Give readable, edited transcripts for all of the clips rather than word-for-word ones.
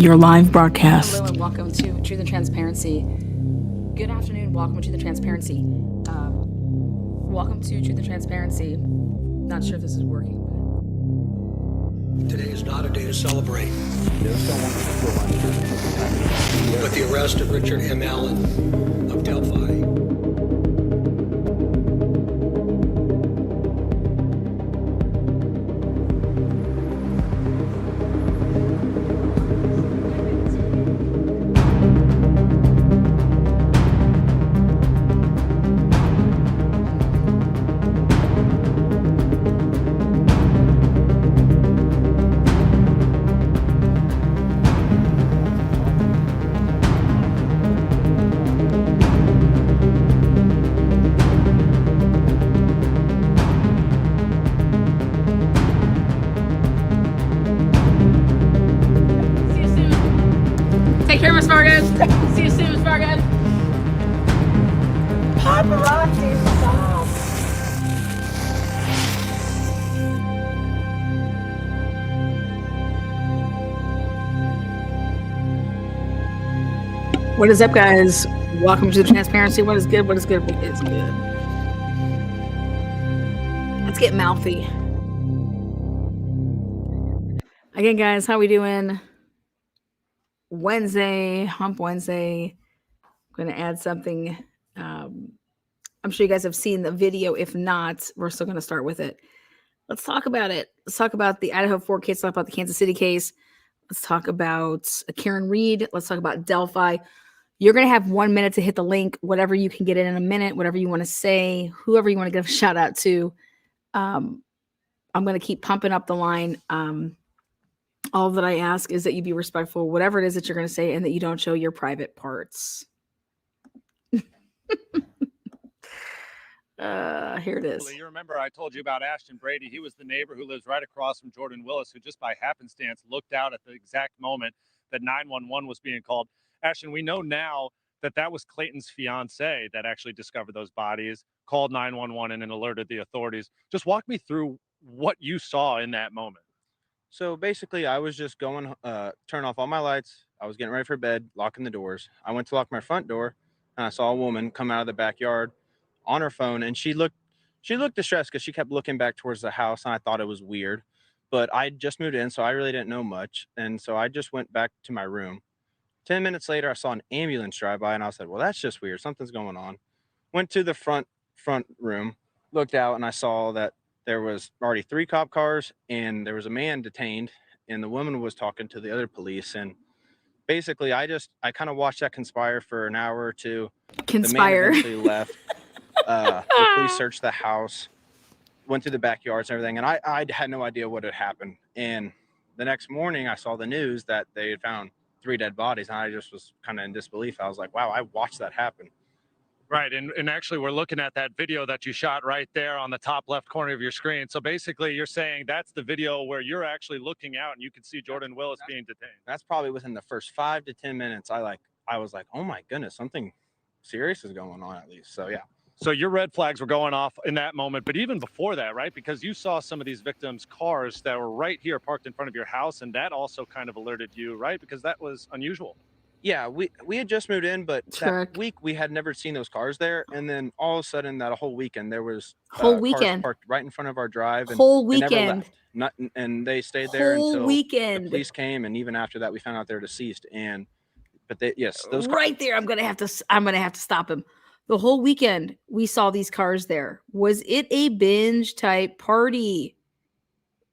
your live broadcast. Hello and welcome to Truth and Transparency. Good afternoon. Welcome to the Transparency. Welcome to Truth and Transparency. Not sure if this is working, but today is not a day to celebrate. With the arrest of Richard M. Allen of Delphi. take care, Miss Vargas. See you soon, Miss Vargas. Paparazzi, stop. What is up, guys? Welcome to the Transparency. What is good? What is good? What is good? Let's get mouthy. Again, guys, how we doing? Wednesday, Hump Wednesday. I'm going to add something. I'm sure you guys have seen the video. If not, we're still going to start with it. Let's talk about it. Let's talk about the Idaho4 case. Let's talk about the Kansas City case. Let's talk about Karen Reed. Let's talk about Delphi. You're going to have 1 minute to hit the link, whatever you can get in a minute, whatever you want to say, whoever you want to give a shout out to. I'm going to keep pumping up the line. All that I ask is that you be respectful, whatever it is that you're going to say, and that you don't show your private parts. Here it is. You remember I told you about Ashton Brady. He was the neighbor who lives right across from Jordan Willis, who just by happenstance looked out at the exact moment that 911 was being called. Ashton, we know now that that was Clayton's fiance that actually discovered those bodies, called 911 and then alerted the authorities. Just walk me through what you saw in that moment. So basically, I was just going, turn off all my lights. I was getting ready for bed, locking the doors. I went to lock my front door, and I saw a woman come out of the backyard on her phone, and she looked distressed because she kept looking back towards the house, and I thought it was weird. But I just moved in, so I really didn't know much, and so I just went back to my room. 10 minutes later, I saw an ambulance drive by, and I said, well, that's just weird. Something's going on. Went to the front room, looked out, and I saw that there was already 3 cop cars, and there was a man detained, and the woman was talking to the other police. And basically, I kind of watched that conspire for an hour or two. Conspire. The man eventually left. The police searched the house, went through the backyards and everything, and I had no idea what had happened. And the next morning, I saw the news that they had found 3 dead bodies, and I just was kind of in disbelief. I was like, wow, I watched that happen. Right, and actually we're looking at that video that you shot right there on the top left corner of your screen. So basically you're saying that's the video where you're actually looking out and you can see Jordan Willis being detained. That's probably within the first 5 to 10 minutes. I was like, oh my goodness, something serious is going on at least. So yeah. So your red flags were going off in that moment, but even before that, right? Because you saw some of these victims' cars that were right here parked in front of your house, and that also kind of alerted you, right? Because that was unusual. Yeah, we had just moved in, but that week we had never seen those cars there. And then all of a sudden, that whole weekend, there was cars parked right in front of our drive. And they never left. And they stayed there until the police came. And even after that, we found out they're deceased. But those cars right there. I'm gonna have to stop him. The whole weekend we saw these cars there. Was it a binge type party?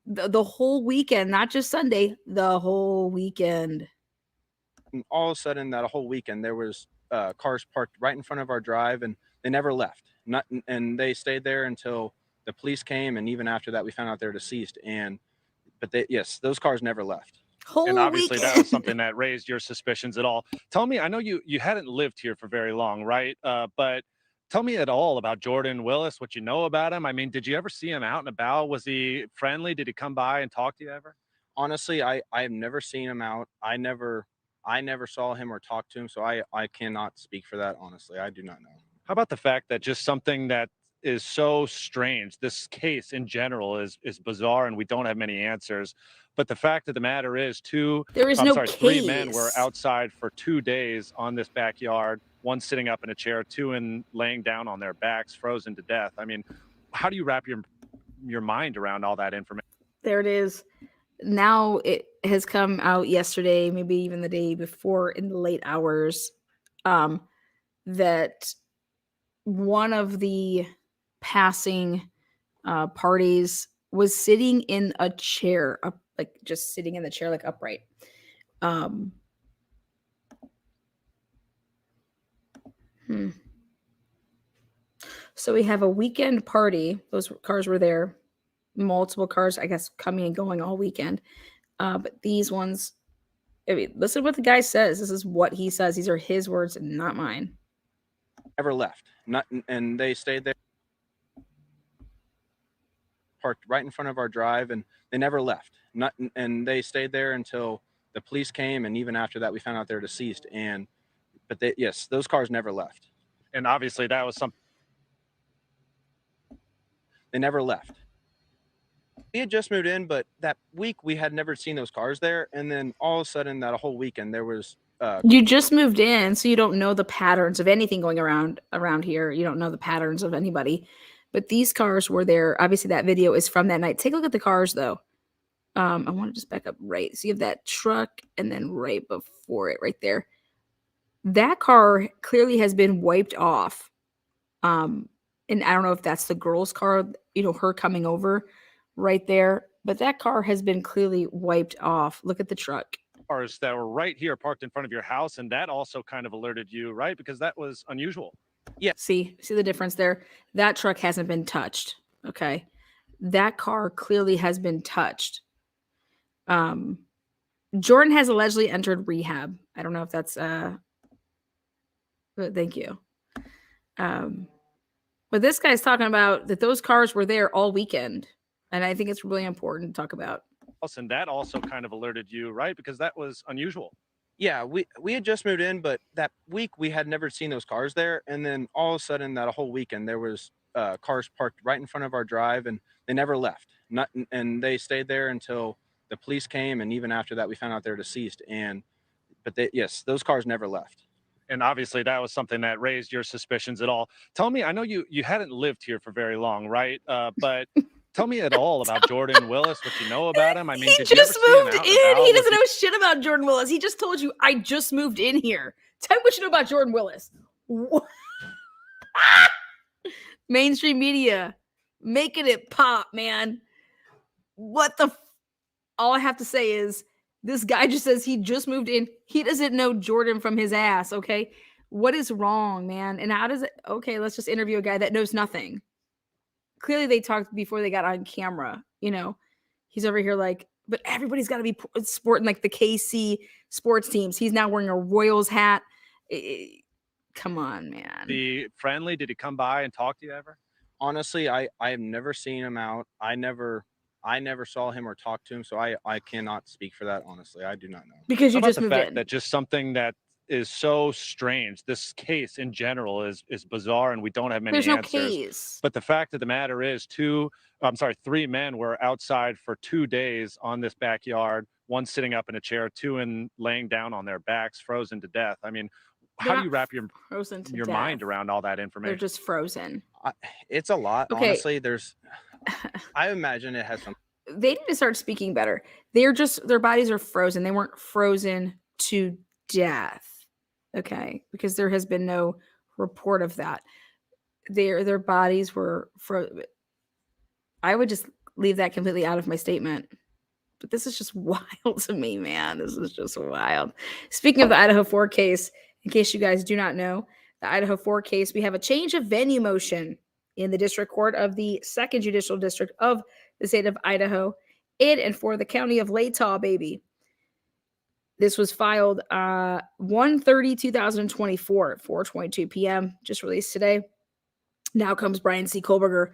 The whole weekend, not just Sunday. The whole weekend. And all of a sudden, that whole weekend, there was cars parked right in front of our drive, and they never left. And they stayed there until the police came, and even after that, we found out they're deceased. But those cars never left. And obviously, that was something that raised your suspicions at all. Tell me, I know you hadn't lived here for very long, right? But tell me at all about Jordan Willis, what you know about him. I mean, did you ever see him out and about? Was he friendly? Did he come by and talk to you ever? Honestly, I've never seen him out. I never saw him or talked to him, so I cannot speak for that. Honestly, I do not know. How about the fact that just something that is so strange, this case in general is bizarre and we don't have many answers, But the fact of the matter is, There is I'm no sorry, 3 men were case. outside for 2 days on this backyard, one sitting up in a chair, two in laying down on their backs, frozen to death. I mean, how do you wrap your mind around all that information? There it is. Now it has come out yesterday, maybe even the day before in the late hours, that one of the passing parties was sitting in a chair, up, like just sitting in the chair, like upright. So we have a weekend party. Those cars were there. Multiple cars, I guess, coming and going all weekend. But these ones, I mean, listen to what the guy says. This is what he says. These are his words, not mine. Never left. And they stayed there, parked right in front of our drive, and they never left. And they stayed there until the police came, and even after that, we found out they're deceased. But yes, those cars never left. And obviously, that was something. They never left. We had just moved in, but that week we had never seen those cars there. And then all of a sudden, that whole weekend, there was. You just moved in, so you don't know the patterns of anything going around here. You don't know the patterns of anybody. But these cars were there. Obviously, that video is from that night. Take a look at the cars, though. I want to just back up right. So you have that truck, and then right before it, right there. That car clearly has been wiped off. And I don't know if that's the girl's car, her coming over right there. But that car has been clearly wiped off. Look at the truck. Cars that were right here parked in front of your house, and that also kind of alerted you, right? Because that was unusual. Yeah. See the difference there? That truck hasn't been touched. Okay. That car clearly has been touched. Jordan has allegedly entered rehab. I don't know if that's but thank you. But this guy's talking about that those cars were there all weekend. And I think it's really important to talk about. And that also kind of alerted you, right? Because that was unusual. Yeah, we had just moved in, but that week we had never seen those cars there. And then all of a sudden, that whole weekend, there was cars parked right in front of our drive, and they never left. And they stayed there until the police came, and even after that, we found out they're deceased. Yes, those cars never left. And obviously, that was something that raised your suspicions at all. Tell me, I know you hadn't lived here for very long, right? But tell me at all about Jordan Willis, what you know about him. I mean, he just moved in. He doesn't know shit about Jordan Willis. He just told you, I just moved in here. Tell me what you know about Jordan Willis. Mainstream media making it pop, man. What the? All I have to say is this guy just says he just moved in. He doesn't know Jordan from his ass, okay? What is wrong, man? And how does it? Okay, let's just interview a guy that knows nothing. Clearly, they talked before they got on camera. He's over here like, but everybody's got to be sporting like the KC sports teams. He's now wearing a Royals hat. Come on, man. Be friendly? Did he come by and talk to you ever? Honestly, I have never seen him out. I never saw him or talked to him, so I cannot speak for that. Honestly, I do not know. Because you How just about the moved fact in. that just something that is so strange. This case in general is bizarre, and we don't have many There's answers. no case. But the fact of the matter is, 3 men were outside for 2 days on this backyard, one sitting up in a chair, two in laying down on their backs, frozen to death. I mean, how do you wrap your mind around all that information? They're just frozen. It's a lot. Okay. Honestly, I imagine it has some. They need to start speaking better. Their bodies are frozen. They weren't frozen to death. Okay, because there has been no report of that. Their bodies were frozen. I would just leave that completely out of my statement. But this is just wild to me, man. This is just wild. Speaking of the Idaho4 case, in case you guys do not know, the Idaho4 case, we have a change of venue motion in the district court of the 2nd Judicial District of the state of Idaho in and for the county of Latah, baby. This was filed 1/30/2024 at 4:22 p.m. Just released today. Now comes Brian C. Kohlberger.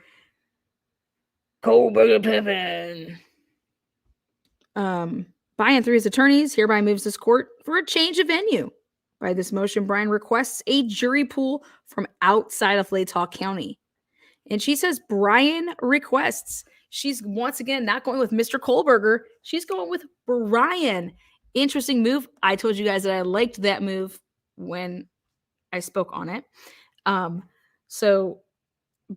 Pippin. By and through his attorneys, hereby moves this court for a change of venue. By this motion, Brian requests a jury pool from outside of Latah County. And she says Brian requests She's once again not going with Mr. Kohlberger. She's going with Brian. Interesting move. I told you guys that I liked that move when I spoke on it. So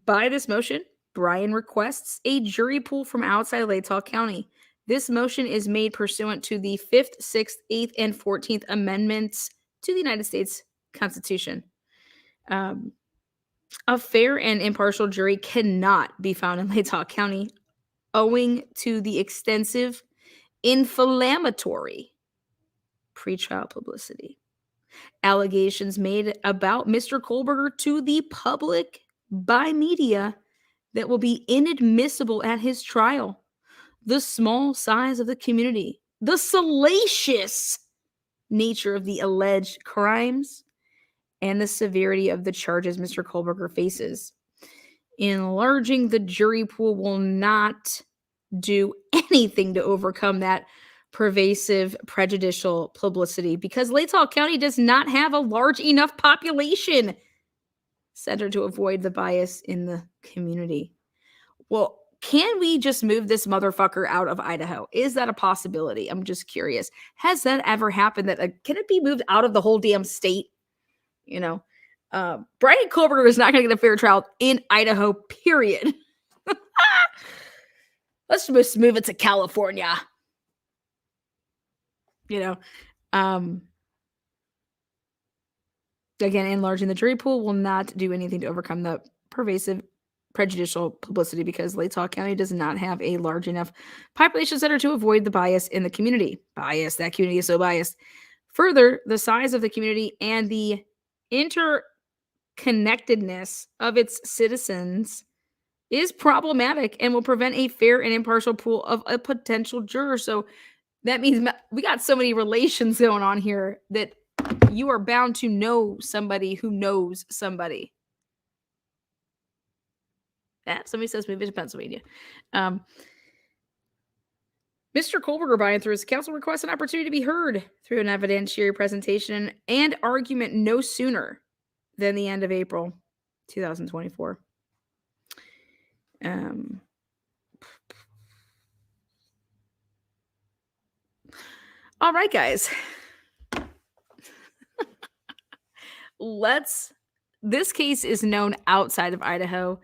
by this motion, Brian requests a jury pool from outside Latah County. This motion is made pursuant to the 5th, 6th, 8th, and 14th Amendments to the United States Constitution. A fair and impartial jury cannot be found in Latah County owing to the extensive inflammatory pretrial publicity. Allegations made about Mr. Kohlberger to the public by media that will be inadmissible at his trial. The small size of the community, the salacious nature of the alleged crimes, and the severity of the charges Mr. Kohlberger faces. Enlarging the jury pool will not do anything to overcome that pervasive prejudicial publicity because Latah County does not have a large enough population center to avoid the bias in the community. Well, can we just move this motherfucker out of Idaho? Is that a possibility? I'm just curious. Has that ever happened? Can it be moved out of the whole damn state? You know, Brian Kohlberger is not going to get a fair trial in Idaho, period. Let's just move it to California. You know, again, enlarging the jury pool will not do anything to overcome the pervasive prejudicial publicity because Latah County does not have a large enough population center to avoid the bias in the community. Bias, that community is so biased. Further, the size of the community and the interconnectedness of its citizens is problematic and will prevent a fair and impartial pool of a potential juror. So that means we got so many relations going on here that you are bound to know somebody who knows somebody. Yeah, somebody says move it to Pennsylvania. Mr. Kohlberger, Brian, through his counsel, requests an opportunity to be heard through an evidentiary presentation and argument no sooner than the end of April 2024. All right, guys. This case is known outside of Idaho.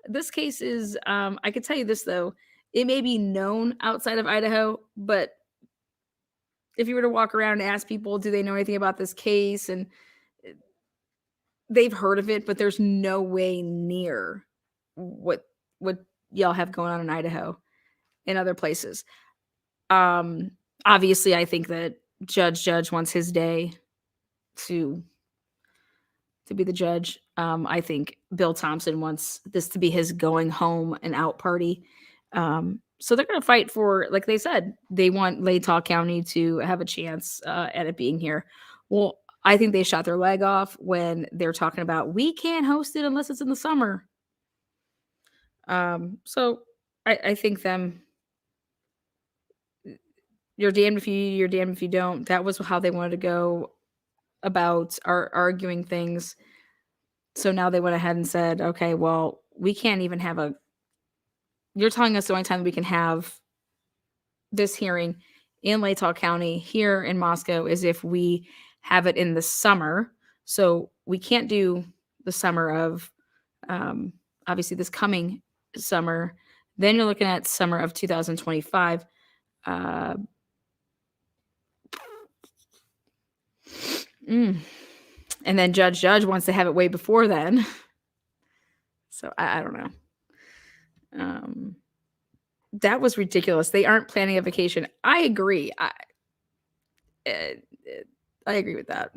This case is, I could tell you this though, it may be known outside of Idaho, but if you were to walk around and ask people, do they know anything about this case? And they've heard of it, but there's no way near what y'all have going on in Idaho and other places. Obviously, I think that Judge wants his day to be the judge. I think Bill Thompson wants this to be his going home and out party. So they're going to fight for, like they said, they want Latah County to have a chance at it being here. Well, I think they shot their leg off when they're talking about we can't host it unless it's in the summer. So I think you're damned if you're damned if you don't. That was how they wanted to go about arguing things. So now they went ahead and said, okay, well, we can't even have you're telling us the only time we can have this hearing in Latah County here in Moscow is if we have it in the summer. So we can't do the summer of, obviously this coming summer. Then you're looking at summer of 2025. And then Judge wants to have it way before then. So I don't know. That was ridiculous. They aren't planning a vacation. I agree. I agree with that.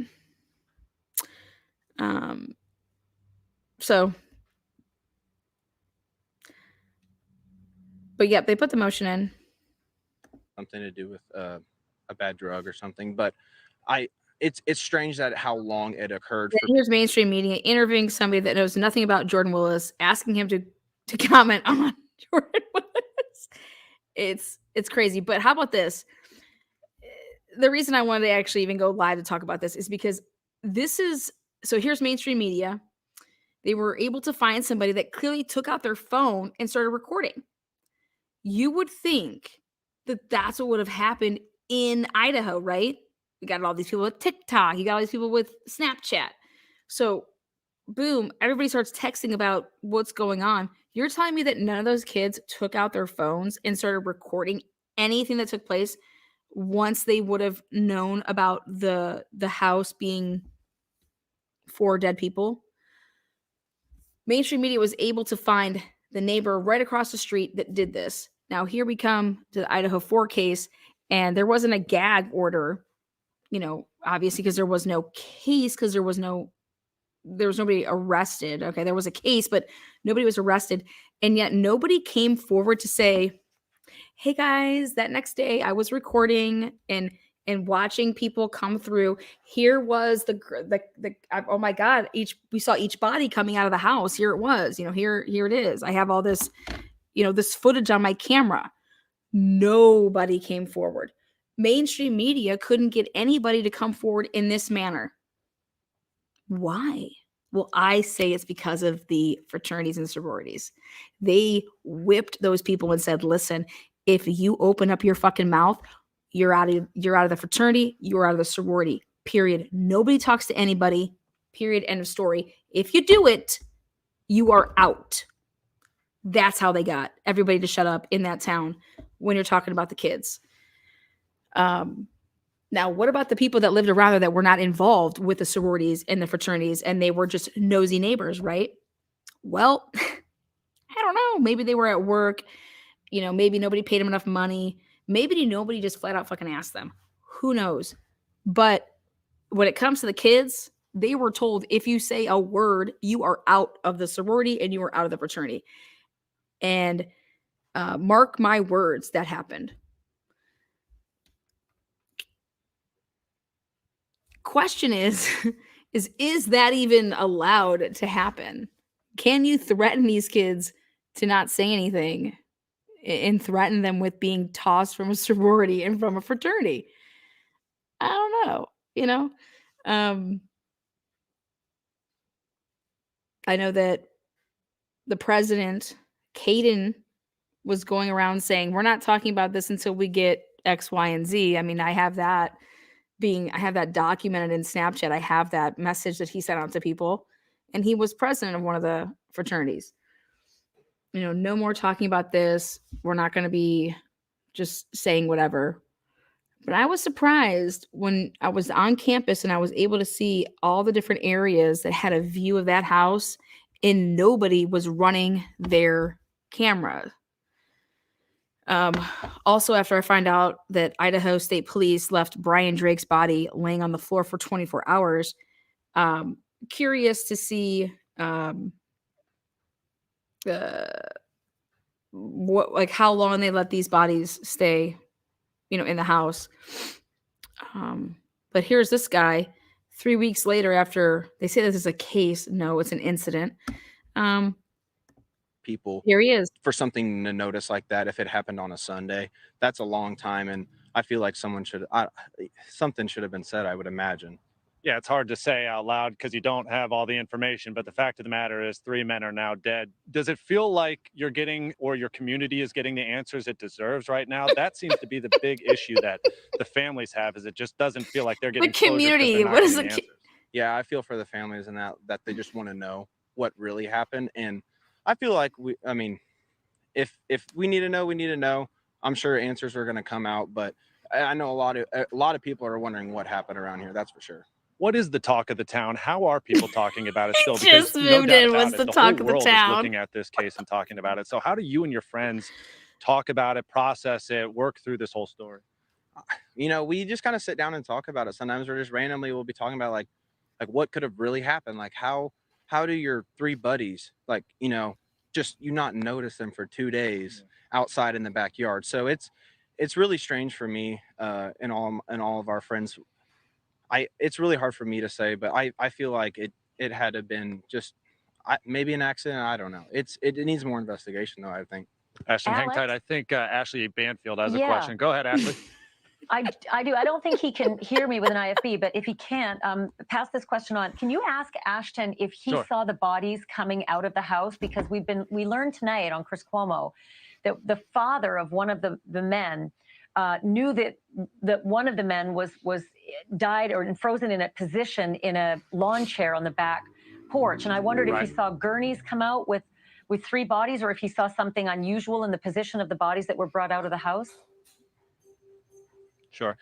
So, but yeah, they put the motion in. Something to do with a bad drug or something, but it's strange that how long it occurred. Here's mainstream media interviewing somebody that knows nothing about Jordan Willis, asking him to comment on Jordan Willis. It's crazy. But how about this? The reason I wanted to actually even go live to talk about this is because here's mainstream media. They were able to find somebody that clearly took out their phone and started recording. You would think that that's what would have happened in Idaho, right? You got all these people with TikTok, you got all these people with Snapchat. So, boom, everybody starts texting about what's going on. You're telling me that none of those kids took out their phones and started recording anything that took place once they would have known about the house being 4 dead people? Mainstream media was able to find the neighbor right across the street that did this. Now, here we come to the Idaho4 case, and there wasn't a gag order, obviously, because there was no case, because there was nobody arrested. Okay, there was a case, but nobody was arrested. And yet nobody came forward to say, hey guys, that next day I was recording and watching people come through. Here was the oh my God, we saw each body coming out of the house. Here it was, here it is. I have all this, this footage on my camera. Nobody came forward. Mainstream media couldn't get anybody to come forward in this manner. Why? Well, I say it's because of the fraternities and sororities. They whipped those people and said, listen, if you open up your fucking mouth, you're out of the fraternity, you're out of the sorority, period. Nobody talks to anybody, period, end of story. If you do it, you are out. That's how they got everybody to shut up in that town when you're talking about the kids. Now, what about the people that lived around there that were not involved with the sororities and the fraternities, and they were just nosy neighbors, right? Well, I don't know. Maybe they were at work. Maybe nobody paid them enough money. Maybe nobody just flat out fucking asked them. Who knows? But when it comes to the kids, they were told, if you say a word, you are out of the sorority and you are out of the fraternity. And mark my words, that happened. Question is that even allowed to happen? Can you threaten these kids to not say anything and threaten them with being tossed from a sorority and from a fraternity? I don't know, I know that the president, Caden, was going around saying, we're not talking about this until we get X, Y, and Z. I mean, I have that documented in Snapchat. I have that message that he sent out to people, and he was president of one of the fraternities. No more talking about this. We're not going to be just saying whatever. But I was surprised when I was on campus and I was able to see all the different areas that had a view of that house, and nobody was running their camera. Also, after I find out that Idaho State Police left Brian Drake's body laying on the floor for 24 hours, curious to see how long they let these bodies stay, in the house. But here's this guy 3 weeks later after they say this is a case. No, it's an incident. People Here he is. For something to notice like that, if it happened on a Sunday, that's a long time, and I feel like something should have been said, I would imagine. Yeah, it's hard to say out loud because you don't have all the information, but the fact of the matter is 3 men are now dead. Does it feel like you're getting, or your community is getting, the answers it deserves right now? That seems to be the big issue that the families have, is it just doesn't feel like they're getting the community. What is the Yeah, I feel for the families and that they just want to know what really happened. And I feel like if we need to know, we need to know. I'm sure answers are going to come out, but I know a lot of people are wondering what happened around here. That's for sure. What is the talk of the town? How are people talking about it still? He just moved in. What's the talk of the town? Looking at this case and talking about it. So how do you and your friends talk about it, process it, work through this whole story? We just kind of sit down and talk about it. Sometimes we're just randomly, we'll be talking about like what could have really happened. Like how do your 3 buddies, just you not notice them for 2 days outside in the backyard? So it's really strange for me and all of our friends. It's really hard for me to say, but I feel like it had to have been just maybe an accident. I don't know. It needs more investigation though, I think. Ashton, hang tight. I think Ashley Banfield has a question. Go ahead, Ashley. I do. I don't think he can hear me with an IFB, but if he can't, pass this question on. Can you ask Ashton if he saw the bodies coming out of the house? Because we learned tonight on Chris Cuomo the father of one of the men knew that one of the men was died or frozen in a position in a lawn chair on the back porch. And I wondered if he saw gurneys come out with 3 bodies, or if he saw something unusual in the position of the bodies that were brought out of the house. Sure.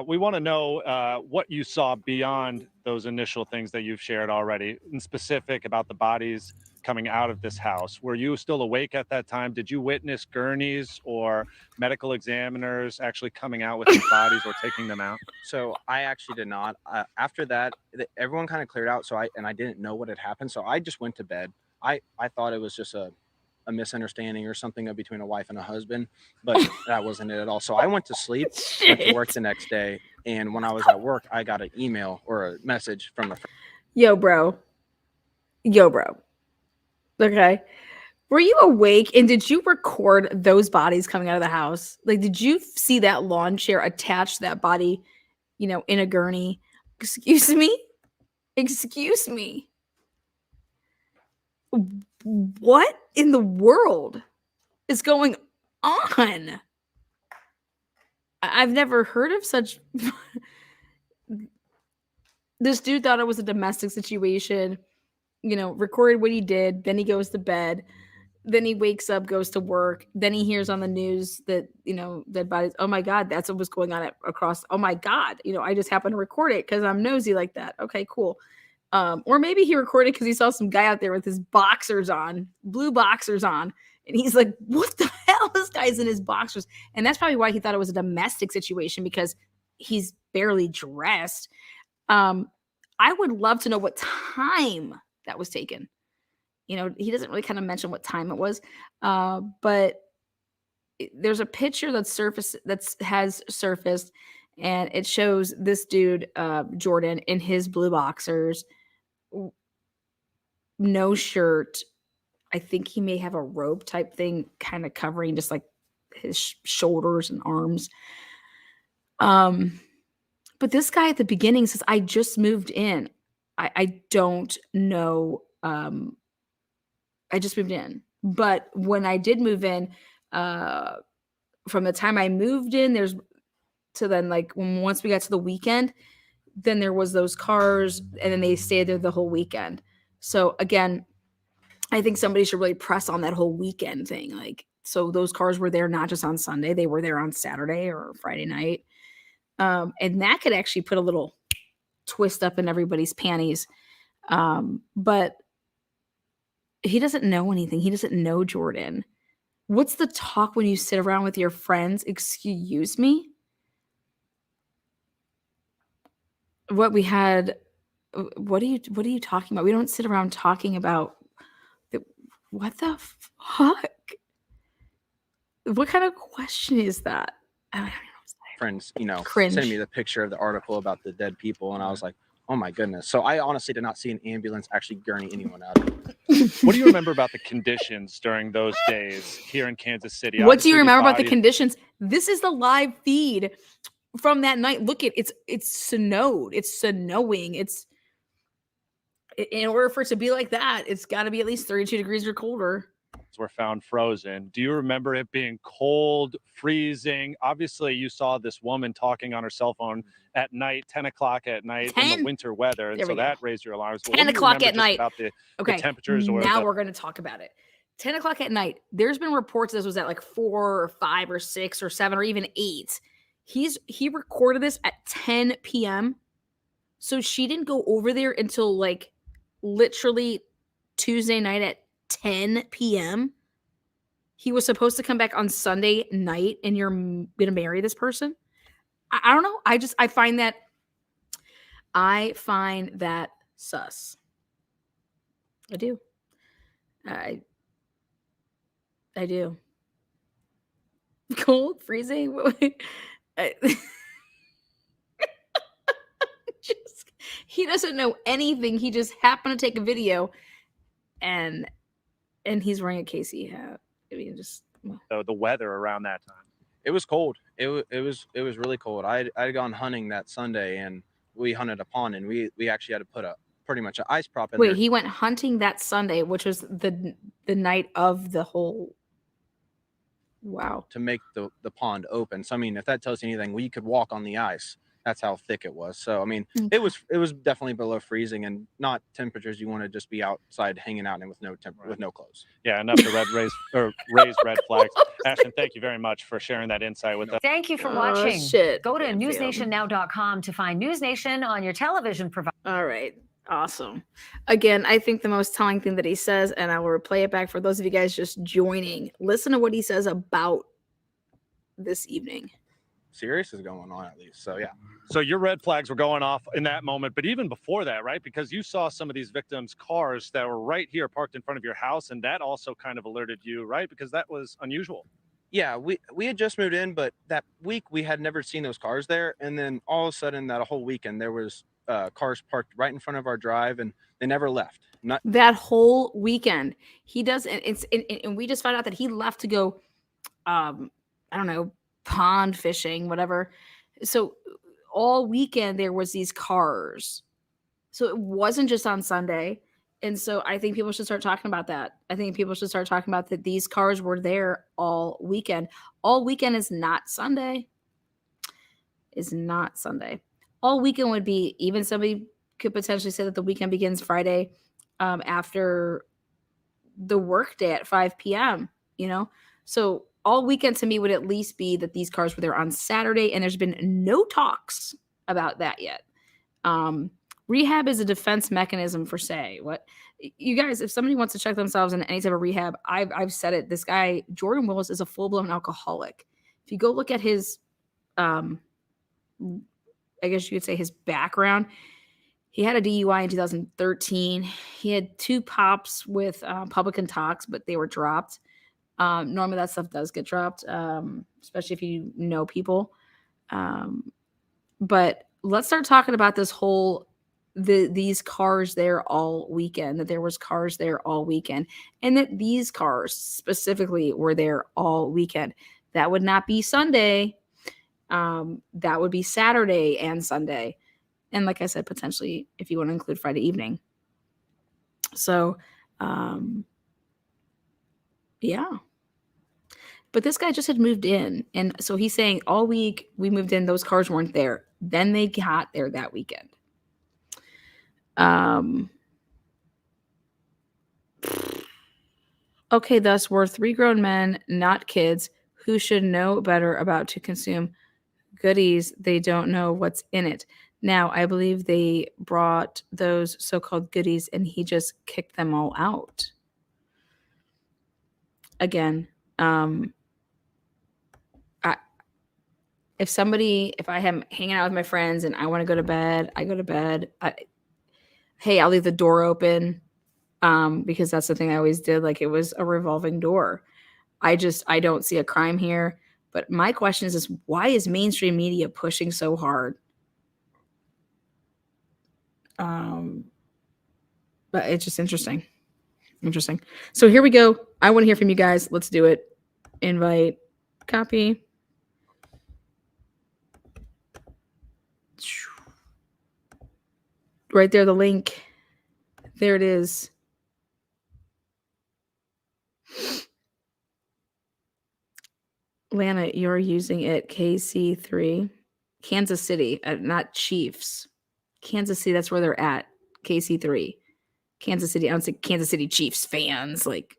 We want to know what you saw beyond those initial things that you've shared already, in specific about the bodies coming out of this house. Were you still awake at that time? Did you witness gurneys or medical examiners actually coming out with these bodies or taking them out? So I actually did not. After that, everyone kind of cleared out. So I didn't know what had happened. So I just went to bed. I thought it was just a misunderstanding or something between a wife and a husband, but that wasn't it at all. So I went to sleep, went to work the next day. And when I was at work, I got an email or a message from a friend. Yo, bro. Okay. Were you awake and did you record those bodies coming out of the house? Like, did you see that lawn chair attached to that body, in a gurney? Excuse me? Excuse me. What in the world is going on? I've never heard of such. This dude thought it was a domestic situation, recorded what he did. Then he goes to bed. Then he wakes up, goes to work. Then he hears on the news that, dead bodies. Oh my God, that's what was going on across. Oh my God. I just happened to record it because I'm nosy like that. Okay, cool. Or maybe he recorded because he saw some guy out there with his boxers on, blue boxers on. And he's like, what the hell? This guy's in his boxers. And that's probably why he thought it was a domestic situation, because he's barely dressed. I would love to know what time that was taken. He doesn't really kind of mention what time it was. But there's a picture that has surfaced, and it shows this dude, Jordan, in his blue boxers, no shirt. I think he may have a robe type thing kind of covering just like his shoulders and arms. But this guy at the beginning says, I just moved in. I don't know. I just moved in. But when I did move in, from the time I moved in, to then, like, once we got to the weekend, then there was those cars, and then they stayed there the whole weekend. So again, I think somebody should really press on that whole weekend thing. Like, so those cars were there not just on Sunday, they were there on Saturday or Friday night. And that could actually put a little twist up in everybody's panties. But he doesn't know anything. He doesn't know Jordan. What's the talk when you sit around with your friends? Excuse me? What are you talking about? We don't sit around talking about what the fuck? What kind of question is that? I don't know. Friends, Cringe. sending me the picture of the article about the dead people, and I was like, oh my goodness. So I honestly did not see an ambulance actually gurney anyone out. What do you remember about the conditions during those days here in Kansas City? What do you remember about the conditions? This is the live feed from that night. Look, it's snowed. It's snowing. It's, in order for it to be like that, it's got to be at least 32 degrees or colder. Were found frozen. Do you remember it being cold, freezing? Obviously, you saw this woman talking on her cell phone at night, 10 o'clock at night in the winter weather, and so that raised your alarms. 10 o'clock at night. About the temperatures. Now we're going to talk about it. 10 o'clock at night. There's been reports this was at like 4 or 5 or 6 or 7 or even 8. He recorded this at 10 p.m. So she didn't go over there until like literally Tuesday night at 10 p.m. He was supposed to come back on Sunday night, and you're gonna marry this person? I don't know. I find that sus. I do. I do. Cold, freezing. He doesn't know anything. He just happened to take a video, and he's wearing a KC hat. I mean, just the weather around that time. It was cold. It was really cold. I'd gone hunting that Sunday, and we hunted a pond, and we actually had to put pretty much an ice prop in there. Wait, he went hunting that Sunday, which was the night of the whole. Wow. to make the pond open. So I mean, if that tells you anything, we could walk on the ice. That's how thick it was. So I mean, it was definitely below freezing, and not temperatures you want to just be outside hanging out in with no clothes. Yeah, enough to raise red flags. Ashton, thank you very much for sharing that insight with us. Thank you for Oh, watching. shit. Go to Damn, fam. newsnationnow.com to find News Nation on your television provider. All right. Awesome. Again, I think the most telling thing that he says, and I will replay it back for those of you guys just joining, listen to what he says about this evening. Serious is going on at least. So yeah. So your red flags were going off in that moment, but even before that, right? Because you saw some of these victims' cars that were right here parked in front of your house, and that also kind of alerted you, right? Because that was unusual. Yeah, we had just moved in, but that week we had never seen those cars there, and then all of a sudden that whole weekend there was cars parked right in front of our drive, and they never left. Not that whole weekend. He does, and we just found out that he left to go, I don't know, pond fishing, whatever. So all weekend there was these cars. So it wasn't just on Sunday. And so I think people should start talking about that. I think people should start talking about that these cars were there all weekend. All weekend is not Sunday. Is not Sunday. All weekend would be, even somebody could potentially say that the weekend begins Friday after the work day at 5 p.m., you know? So all weekend to me would at least be that these cars were there on Saturday, and there's been no talks about that yet. Rehab is a defense mechanism for say what you guys, if somebody wants to check themselves in any type of rehab, I've said it. This guy, Jordan Willis, is a full-blown alcoholic. If you go look at his, I guess you could say his background, he had a DUI in 2013. He had 2 pops with public intox, but they were dropped. Normally that stuff does get dropped, especially if you know people. But let's start talking about this whole these cars there all weekend, that there was cars there all weekend, and that these cars specifically were there all weekend. That would not be Sunday. That would be Saturday and Sunday. And like I said, potentially if you want to include Friday evening. So, yeah. But this guy just had moved in. And so he's saying all week we moved in, those cars weren't there. Then they got there that weekend. Okay, thus we're 3 grown men, not kids, who should know better about to consume goodies. They don't know what's in it. Now, I believe they brought those so-called goodies and he just kicked them all out. Again, if I am hanging out with my friends and I want to go to bed, I go to bed. Hey, I'll leave the door open because that's the thing I always did. Like, it was a revolving door. I don't see a crime here. But my question is why is mainstream media pushing so hard? But it's just interesting. Interesting. So here we go. I want to hear from you guys. Let's do it. Invite, copy. Right there, the link. There it is. Lana, you're using it. KC3. Kansas City, not Chiefs. Kansas City, that's where they're at. KC3. Kansas City. I don't say Kansas City Chiefs fans. Like,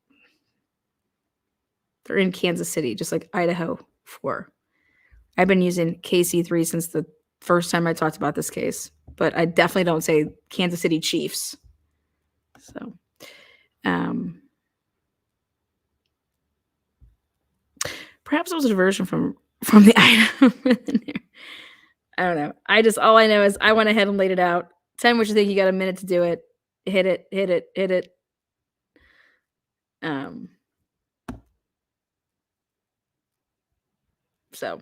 they're in Kansas City, just like Idaho4. I've been using KC3 since the first time I talked about this case, but I definitely don't say Kansas City Chiefs. So, perhaps it was a diversion from the Idaho. I don't know. All I know is I went ahead and laid it out. Tell me what you think. You got a minute to do it. Hit it. So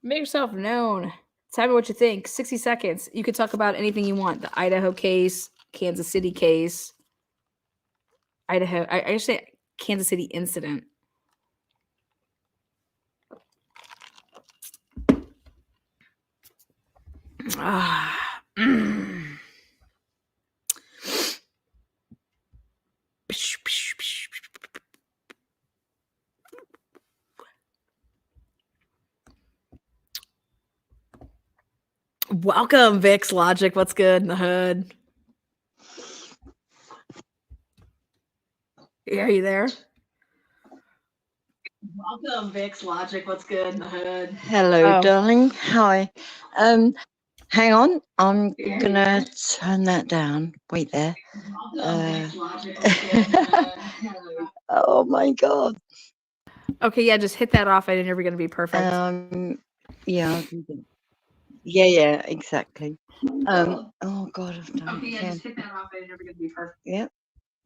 make yourself known. Tell me what you think. 60 seconds. You could talk about anything you want. The Idaho case, Kansas City case, Idaho. I say Kansas City incident. Welcome, Vix Logic. What's good in the hood? Are you there? Welcome, Vix Logic. What's good in the hood? Hello, Oh. darling. Hi. Hang on. I'm gonna turn that down. Wait there. Oh my God. Okay, yeah, just hit that off. I didn't ever gonna be perfect. Yeah. Yeah, exactly. Oh God, I've done Okay, it yeah, again. just hit that off. I didn't ever gonna be perfect. Yep.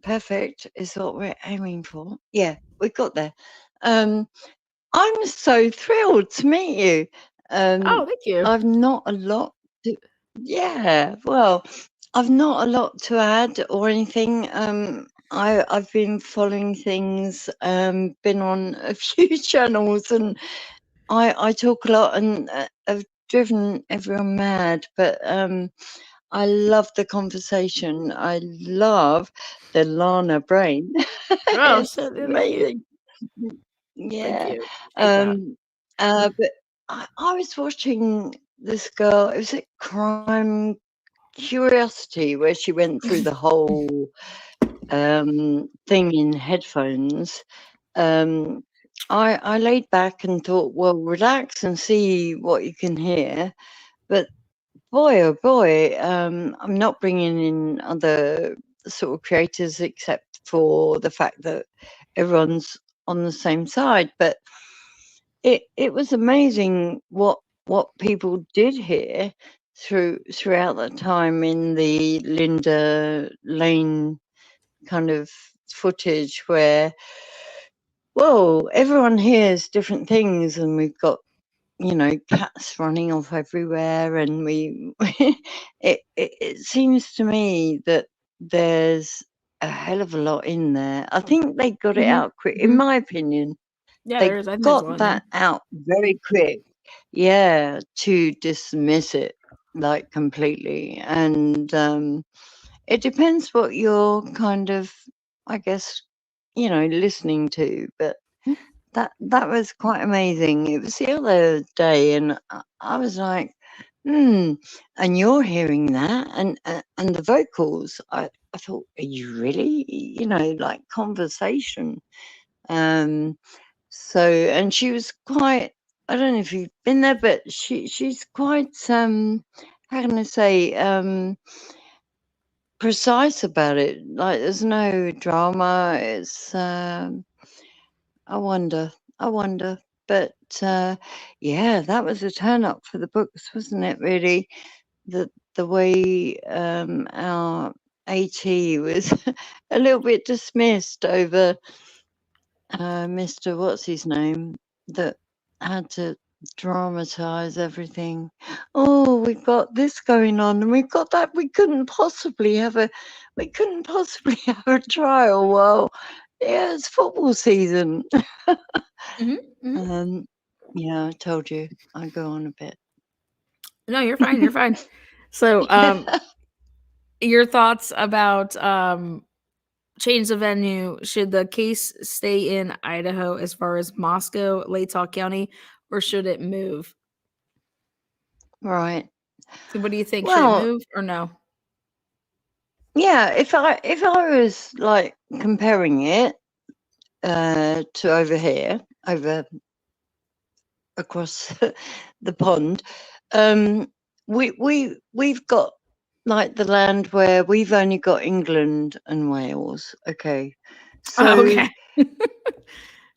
Perfect is what we're aiming for. Yeah, we got there. I'm so thrilled to meet you. Oh, thank you. I've not a lot to, yeah, well, I've not a lot to add or anything. I've been following things, been on a few channels, and I talk a lot and have driven everyone mad, but I love the conversation. I love the Lana brain. Oh, It's shit, thank you. amazing. Thank Yeah. you. Appreciate that. But I was watching this girl, it was a Crime Curiosity, where she went through the whole thing in headphones. I laid back and thought, well, relax and see what you can hear. But boy, oh boy, I'm not bringing in other sort of creators except for the fact that everyone's on the same side. But it was amazing what people did here throughout that time in the Linda Lane kind of footage, where whoa, everyone hears different things, and we've got, you know, cats running off everywhere, and it seems to me that there's a hell of a lot in there. I think they got it out quick, in my opinion. Yeah, They I think there's a lot got in there. that out very quick, yeah, to dismiss it like completely. And it depends what you're kind of, I guess, you know, listening to, but that was quite amazing. It was the other day, and I was like, and you're hearing that, and the vocals. I thought, are you really, you know, like conversation? So, and she was quite, I don't know if you've been there, but she's quite, how can I say, precise about it. Like, there's no drama. It's, I wonder. But yeah, that was a turn up for the books, wasn't it? Really, the way our AT was a little bit dismissed over Mr. What's his name, that had to dramatize everything. Oh, we've got this going on, and we've got that. We couldn't possibly have a trial. Well, yeah, it's football season. Yeah, I told you I go on a bit. No, you're fine. You're fine. So, your thoughts about change the venue? Should the case stay in Idaho as far as Moscow, Latah County, or should it move? Right. So what do you think? Should it Well, move or no? yeah, if I was like comparing it to over here, over across the pond, we've got like the land where we've only got England and Wales. Okay. So Okay.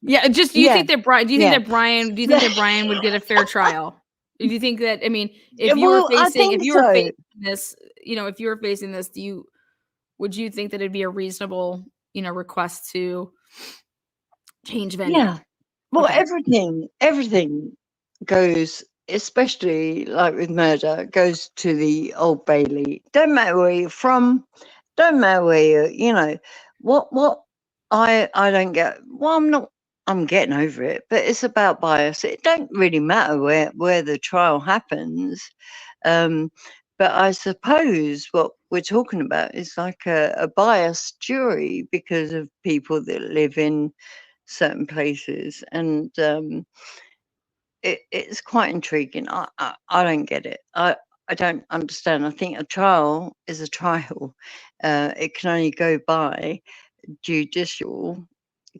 Yeah, just do you yeah, think that Brian? Do you yeah. think that Brian would get a fair trial? Do you think that? I mean, if you Well, were I facing, think so. this, you know, if you were facing this, would you think that it'd be a reasonable, you know, request to change venue? Yeah. Well, Okay. everything goes, especially like with murder, goes to the Old Bailey. Don't matter where you're from, don't matter where you know, what I don't get, well, I'm getting over it, but it's about bias. It don't really matter where the trial happens. But I suppose what we're talking about is like a biased jury because of people that live in certain places, and it's quite intriguing. I don't get it. I don't understand. I think a trial is a trial. It can only go by judicial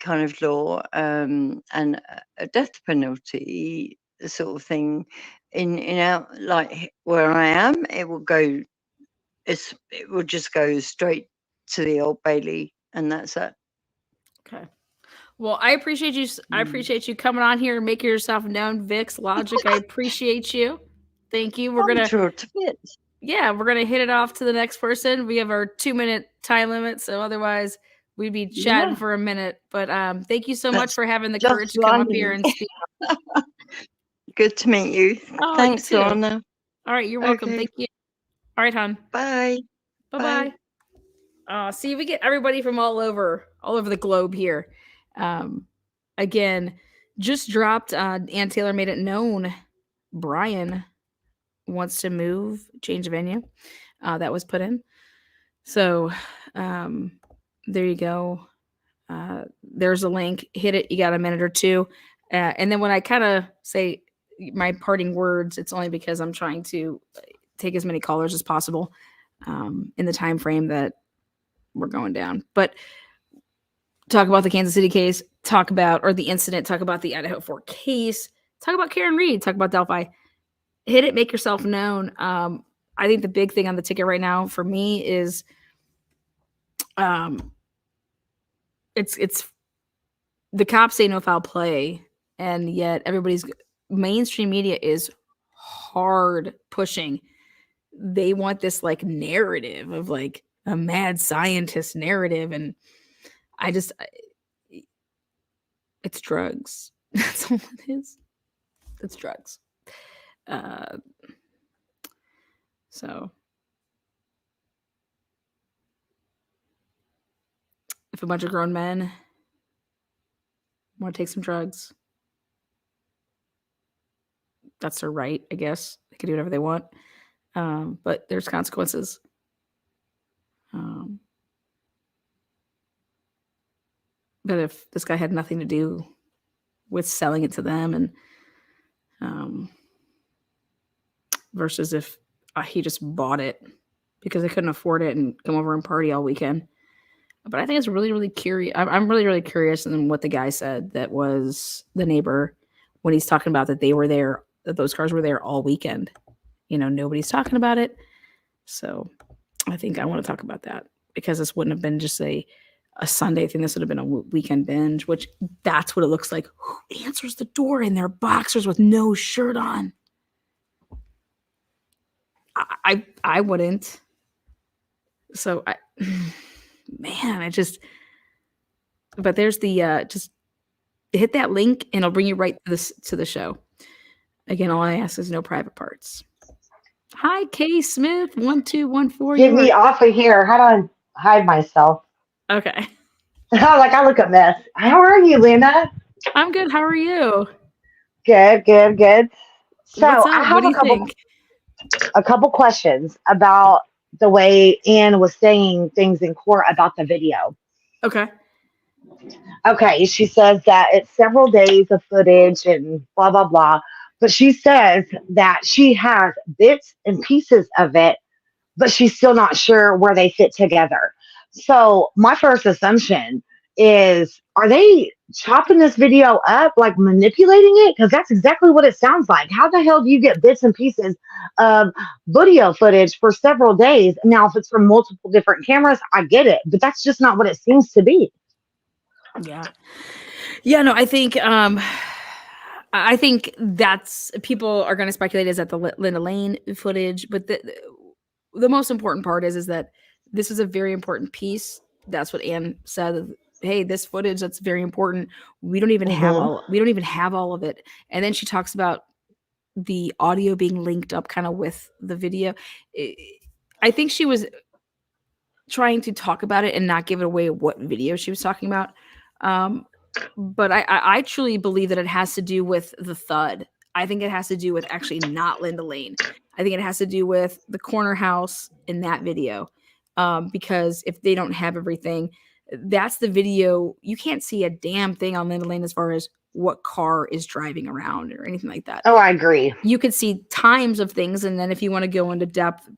kind of law, and a death penalty sort of thing. In our, like where I am, it will go. It will just go straight to the Old Bailey, and that's it. Okay. Well, I appreciate you. I appreciate you coming on here and making yourself known, Vix Logic. I appreciate you. Thank you. We're gonna Thrilled to bits. yeah, we're gonna hit it off to the next person. We have our 2-minute time limit, so otherwise we'd be chatting Yeah. for a minute. But thank you so much That's for having the just courage to come up like here me. and speak. Good to meet you. Oh, Thanks, you too. Lorna. All right, you're welcome. Okay. Thank you. All right, hon. Bye. Bye bye. See, we get everybody from all over the globe here. Again, just dropped. Ann Taylor made it known. Brian wants to move, change venue. That was put in. So, there you go. There's a link. Hit it. You got a minute or two. And then when I kind of say my parting words, it's only because I'm trying to take as many callers as possible in the time frame that we're going down. But talk about the Kansas City case, or the incident, talk about the Idaho4 case, talk about Karen Reed, talk about Delphi. Hit it, make yourself known. I think the big thing on the ticket right now for me is it's the cops say no foul play, and yet everybody's mainstream media is hard pushing. They want this like narrative of like a mad scientist narrative, and it's drugs. That's all it is. It's drugs. So if a bunch of grown men want to take some drugs, that's their right, I guess. They can do whatever they want. But there's consequences. But if this guy had nothing to do with selling it to them, and versus if he just bought it because they couldn't afford it and come over and party all weekend. But I think it's really, really curious. I'm really, really curious in what the guy said that was the neighbor when he's talking about that they were there, that those cars were there all weekend. Nobody's talking about it. So I think I want to talk about that because this wouldn't have been just a Sunday thing. This would have been a weekend binge, which that's what it looks like. Who answers the door in their boxers with no shirt on? I wouldn't. So but there's the just hit that link and it'll bring you right to the show. Again, all I ask is no private parts. Hi, K Smith 1214. Get me off of here. How do I hide myself? Okay. I look a mess. How are you, Lena? I'm good. How are you? Good. So What's up? I What have do you think? a couple questions about the way Ann was saying things in court about the video. Okay. Okay, she says that it's several days of footage and blah, blah, blah. But she says that she has bits and pieces of it, but she's still not sure where they fit together. So my first assumption is, are they chopping this video up, like manipulating it? Because that's exactly what it sounds like. How the hell do you get bits and pieces of video footage for several days? Now, if it's from multiple different cameras, I get it, but that's just not what it seems to be. Yeah, no, I think that's people are going to speculate is that the Linda Lane footage, but the most important part is that this is a very important piece. That's what Ann said. Hey, this footage, that's very important. We don't even have all of it. And then she talks about the audio being linked up kind of with the video. I think she was trying to talk about it and not give it away what video she was talking about. But I truly believe that it has to do with the thud. I think it has to do with actually not Linda Lane. I think it has to do with the corner house in that video. Because if they don't have everything, that's the video. You can't see a damn thing on Linda Lane as far as what car is driving around or anything like that. Oh, I agree. You could see times of things, and then if you want to go into depth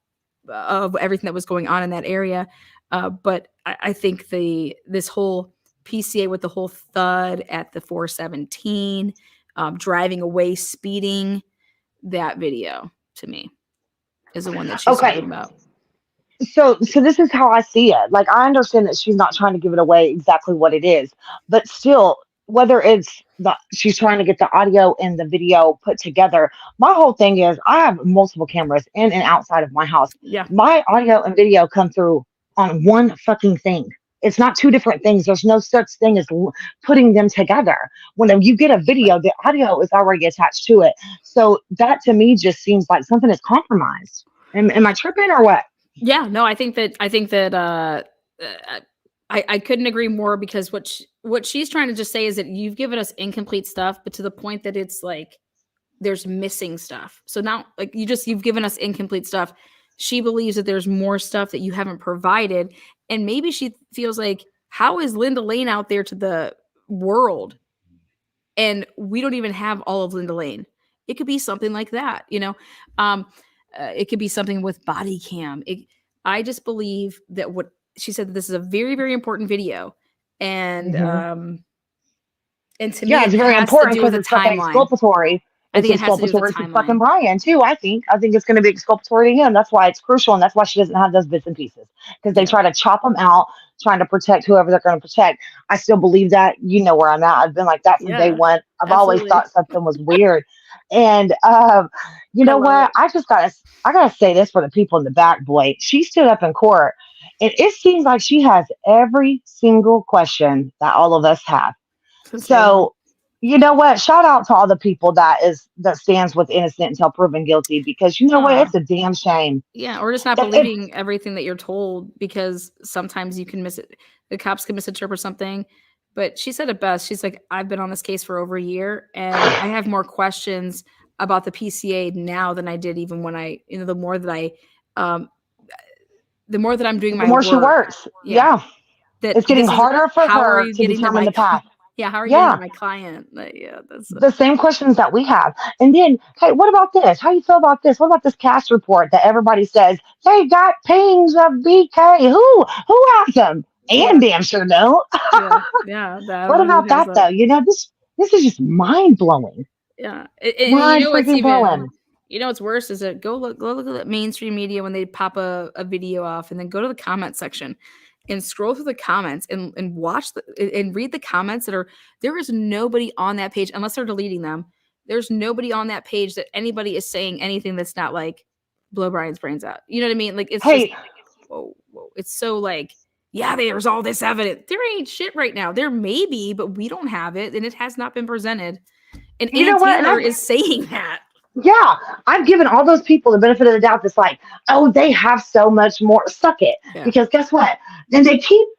of everything that was going on in that area, but I think this whole PCA with the whole thud at the 417, driving away, speeding, that video to me is the one that she's talking about. So this is how I see it. Like, I understand that she's not trying to give it away exactly what it is, but still, whether it's she's trying to get the audio and the video put together. My whole thing is I have multiple cameras in and outside of my house. Yeah. My audio and video come through on one fucking thing. It's not two different things. There's no such thing as putting them together. When you get a video, the audio is already attached to it. So that to me just seems like something is compromised. Am I tripping or what? Yeah, no, I think that I couldn't agree more, because what she's trying to just say is that you've given us incomplete stuff, but to the point that it's like there's missing stuff. So now, like, you've given us incomplete stuff. She believes that there's more stuff that you haven't provided, and maybe she feels like, how is Linda Lane out there to the world, and we don't even have all of Linda Lane? It could be something like that, you know. It could be something with body cam. I just believe that what she said, that this is a very, very important video. And to me, it's very important because it's fucking exculpatory. I think it's it has to do with exculpatory the to timeline. fucking Brian too. I think it's going to be exculpatory to him. That's why it's crucial, and that's why she doesn't have those bits and pieces, because they try to chop them out, trying to protect whoever they're going to protect. I still believe that. You know where I'm at. I've been like that from day one. I've always thought something was weird, and you know what? I gotta say this for the people in the back, boy. She stood up in court, and it seems like she has every single question that all of us have. So, you know what? Shout out to all the people that stands with innocent until proven guilty, because you know what? It's a damn shame. Yeah, or just not believing everything that you're told, because sometimes you can the cops can misinterpret something. But she said it best. She's like, I've been on this case for over a year, and I have more questions about the PCA now than I did even when the more that I'm doing my work. The more she works. Yeah. That it's getting harder for her to determine the path. Yeah, how are you getting to my client? That's the same questions that we have. And then, hey, what about this? How you feel about this? What about this cast report that everybody says they got pings of BK? Who has them? And damn sure don't. Yeah. What about that though? You know, this is just mind blowing. Yeah, blowing. You know what's worse is that go look at the mainstream media when they pop a video off, and then go to the comment section and scroll through the comments and watch and read the comments there is nobody on that page, unless they're deleting them. There's nobody on that page that anybody is saying anything that's not like blow Brian's brains out. You know what I mean? Like, it's just whoa. It's so like, yeah, there's all this evidence. There ain't shit right now. There may be, but we don't have it, and it has not been presented. And Anna Taylor is saying that. Yeah, I've given all those people the benefit of the doubt. That's like, oh, they have so much more. Suck it. Yeah. Because guess what? Then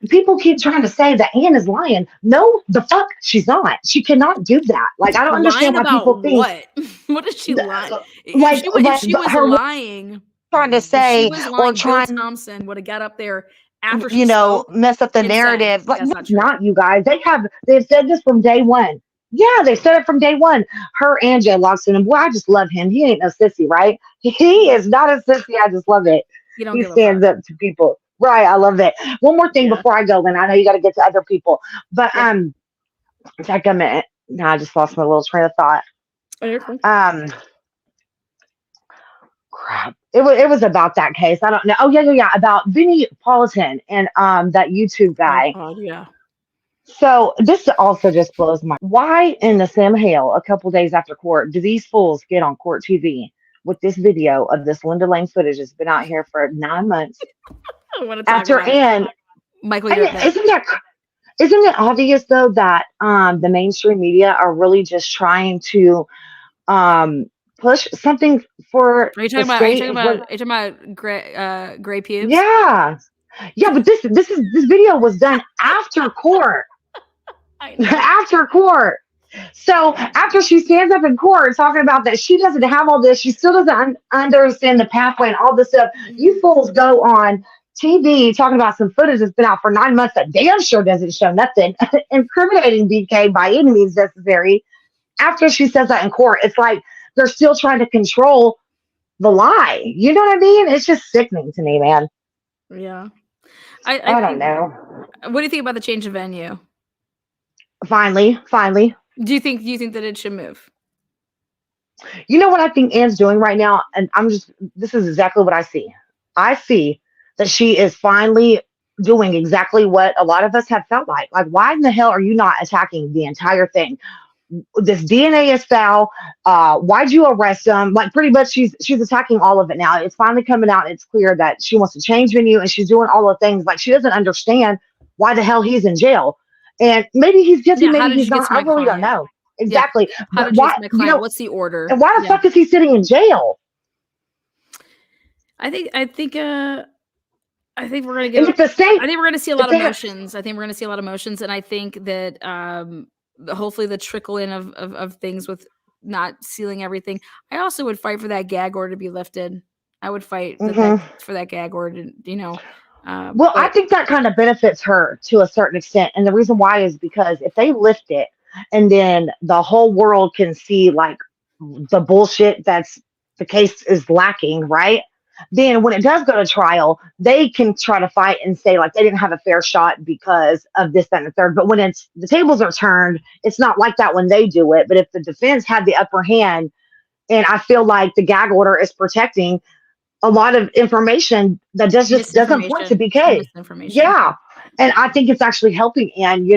people keep trying to say that Ann is lying. No, the fuck, she's not. She cannot do that. Like, I don't understand why people think. What is she lying? Like, if she was lying, trying to say, or trying. Thompson would have got up there after mess up the narrative. But not you guys. They've said this from day one. Yeah, they said it from day one. Her and Jay Loxton, and boy, I just love him. He ain't no sissy, right? He is not a sissy. I just love it. He stands up to people. Right, I love it. One more thing before I go, and I know you got to get to other people. But take a minute. Now I just lost my little train of thought. Crap. It was about that case. I don't know. Oh yeah. About Vinnie Politan and that YouTube guy. Yeah. So this also just blows my. Why in the Sam Hale, a couple days after court, do these fools get on court TV with this video of this Linda Lane footage that's been out here for 9 months? After Ann, Michael, isn't it obvious though that the mainstream media are really just trying to push something for? Are you talking about gray pubes? Yeah, but this video was done after court. After court. So after she stands up in court talking about that she doesn't have all this, she still doesn't understand the pathway and all this stuff. You fools go on TV talking about some footage that's been out for 9 months that damn sure doesn't show nothing incriminating BK by any means necessary. After she says that in court, it's like they're still trying to control the lie. You know what I mean? It's just sickening to me, man. Yeah. I don't know. What do you think about the change of venue? Finally. Do you think that it should move? You know what I think Anne's doing right now? And this is exactly what I see. I see that she is finally doing exactly what a lot of us have felt like. Like, why in the hell are you not attacking the entire thing? This DNA is foul. Why'd you arrest him? Like, pretty much she's attacking all of it now. It's finally coming out. And it's clear that she wants to change venue, and she's doing all the things. Like, she doesn't understand why the hell he's in jail. And maybe he's guilty, maybe he's not. I really don't know. Exactly. Yeah. How did you get my client? What's the order? And why the fuck is he sitting in jail? I think we're gonna get. The state, I think we're gonna see a lot of emotions. And I think that hopefully the trickle in of things with not sealing everything. I also would fight for that gag order to be lifted. I would fight for that gag order. Well, I think that kind of benefits her to a certain extent, and the reason why is because if they lift it, and then the whole world can see like the bullshit that's the case is lacking, right? Then when it does go to trial, they can try to fight and say like they didn't have a fair shot because of this, that, and the third. But when the tables are turned, it's not like that when they do it. But if the defense had the upper hand, and I feel like the gag order is protecting a lot of information that just doesn't point to BK. Yeah. And I think it's actually helping Anne,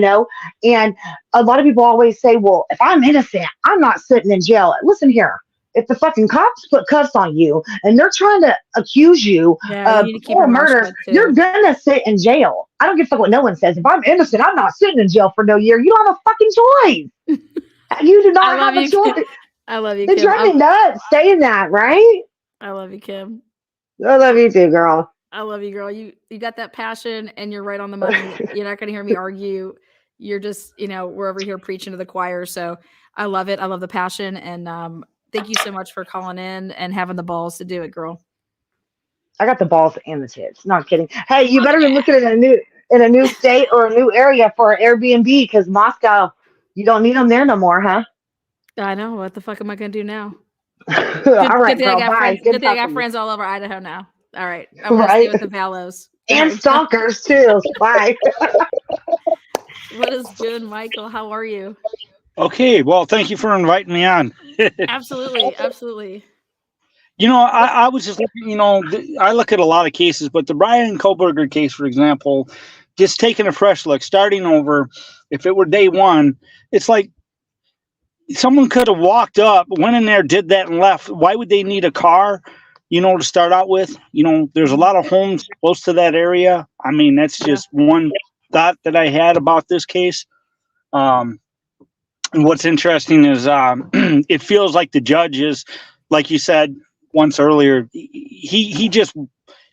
and a lot of people always say, well, if I'm innocent, I'm not sitting in jail. Listen here. If the fucking cops put cuffs on you and they're trying to accuse you of murder, you're gonna sit in jail. I don't give a fuck what no one says. If I'm innocent, I'm not sitting in jail for no year. You don't have a fucking choice. You do not have a choice. I love you, Kim. They drive me nuts saying that, right? I love you, Kim. I love you too, girl. I love you, girl. You got that passion and you're right on the money. You're not going to hear me argue. You're just, we're over here preaching to the choir. So I love it. I love the passion. And thank you so much for calling in and having the balls to do it, girl. I got the balls and the tits. Not kidding. Hey, you better be looking at in a new state or a new area for an Airbnb, because Moscow, you don't need them there no more, huh? I know. What the fuck am I going to do now? All right, girl. Bye. Good thing I got friends all over Idaho now. All right. I'm going to stay with the Valos. And stalkers, too. Bye. What is good, Michael? How are you? Okay. Well, thank you for inviting me on. Absolutely. Absolutely. I was just looking, I look at a lot of cases, but the Brian Kohlberger case, for example, just taking a fresh look, starting over, if it were day one, it's like someone could have walked up, went in there, did that, and left. Why would they need a car? To start out with, there's a lot of homes close to that area. I mean, that's just one thought that I had about this case. And what's interesting is it feels like the judge is, like you said once earlier, he just,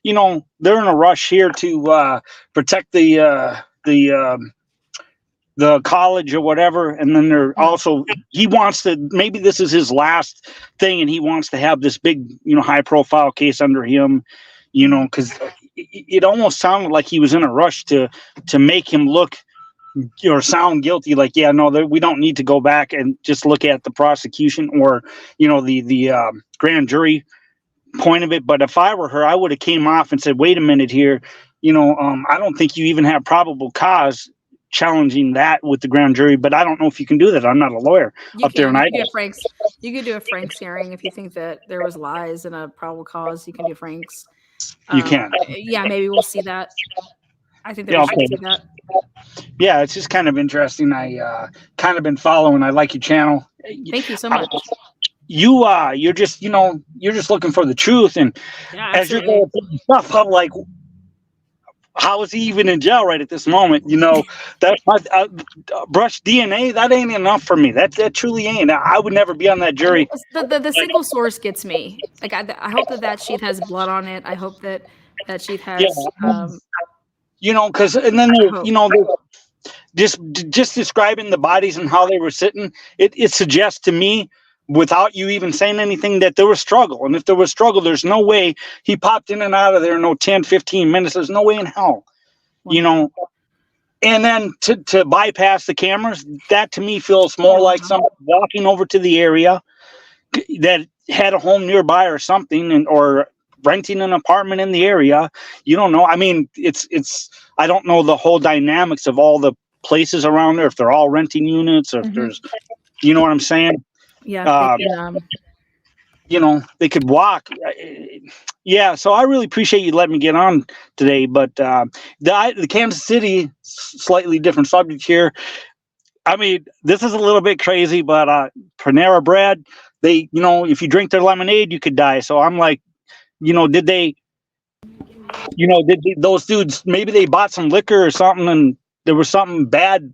they're in a rush here to protect the college or whatever, and then they're also, he wants to, maybe this is his last thing, and he wants to have this big, high profile case under him, because it almost sounded like he was in a rush to make him look or sound guilty. Like, yeah, no, we don't need to go back and just look at the prosecution or the grand jury point of it. But if I were her, I would have came off and said, wait a minute here, I don't think you even have probable cause challenging that with the grand jury, but I don't know if you can do that. I'm not a lawyer there in Idaho. You could do a Frank's hearing if you think that there was lies and a probable cause. You can do Frank's. You can. Yeah, maybe we'll see that. I think that we should see that. Yeah, it's just kind of interesting. I kind of been following. I like your channel. Thank you so much. You're just you're just looking for the truth, and as you're going through stuff, I'm like, how is he even in jail right at this moment? That's my brush DNA. That ain't enough for me. That truly ain't. I would never be on that jury. The single source gets me. Like I hope that sheet has blood on it. I hope that sheet has. Because and then just describing the bodies and how they were sitting, it suggests to me without you even saying anything that there was struggle. And if there was struggle, there's no way he popped in and out of there, no 10, 15 minutes. There's no way in hell, you know. And then to bypass the cameras, that to me feels more like someone walking over to the area that had a home nearby or something, or renting an apartment in the area. You don't know. I mean, it's I don't know the whole dynamics of all the places around there, if they're all renting units, or if there's, you know what I'm saying? Yeah. You know, they could walk. Yeah, so I really appreciate you letting me get on today. But the Kansas City, slightly different subject here. I mean, this is a little bit crazy, but Panera Bread, they, you know, if you drink their lemonade, you could die. So I'm like, you know, did those dudes, maybe they bought some liquor or something, and there was something bad,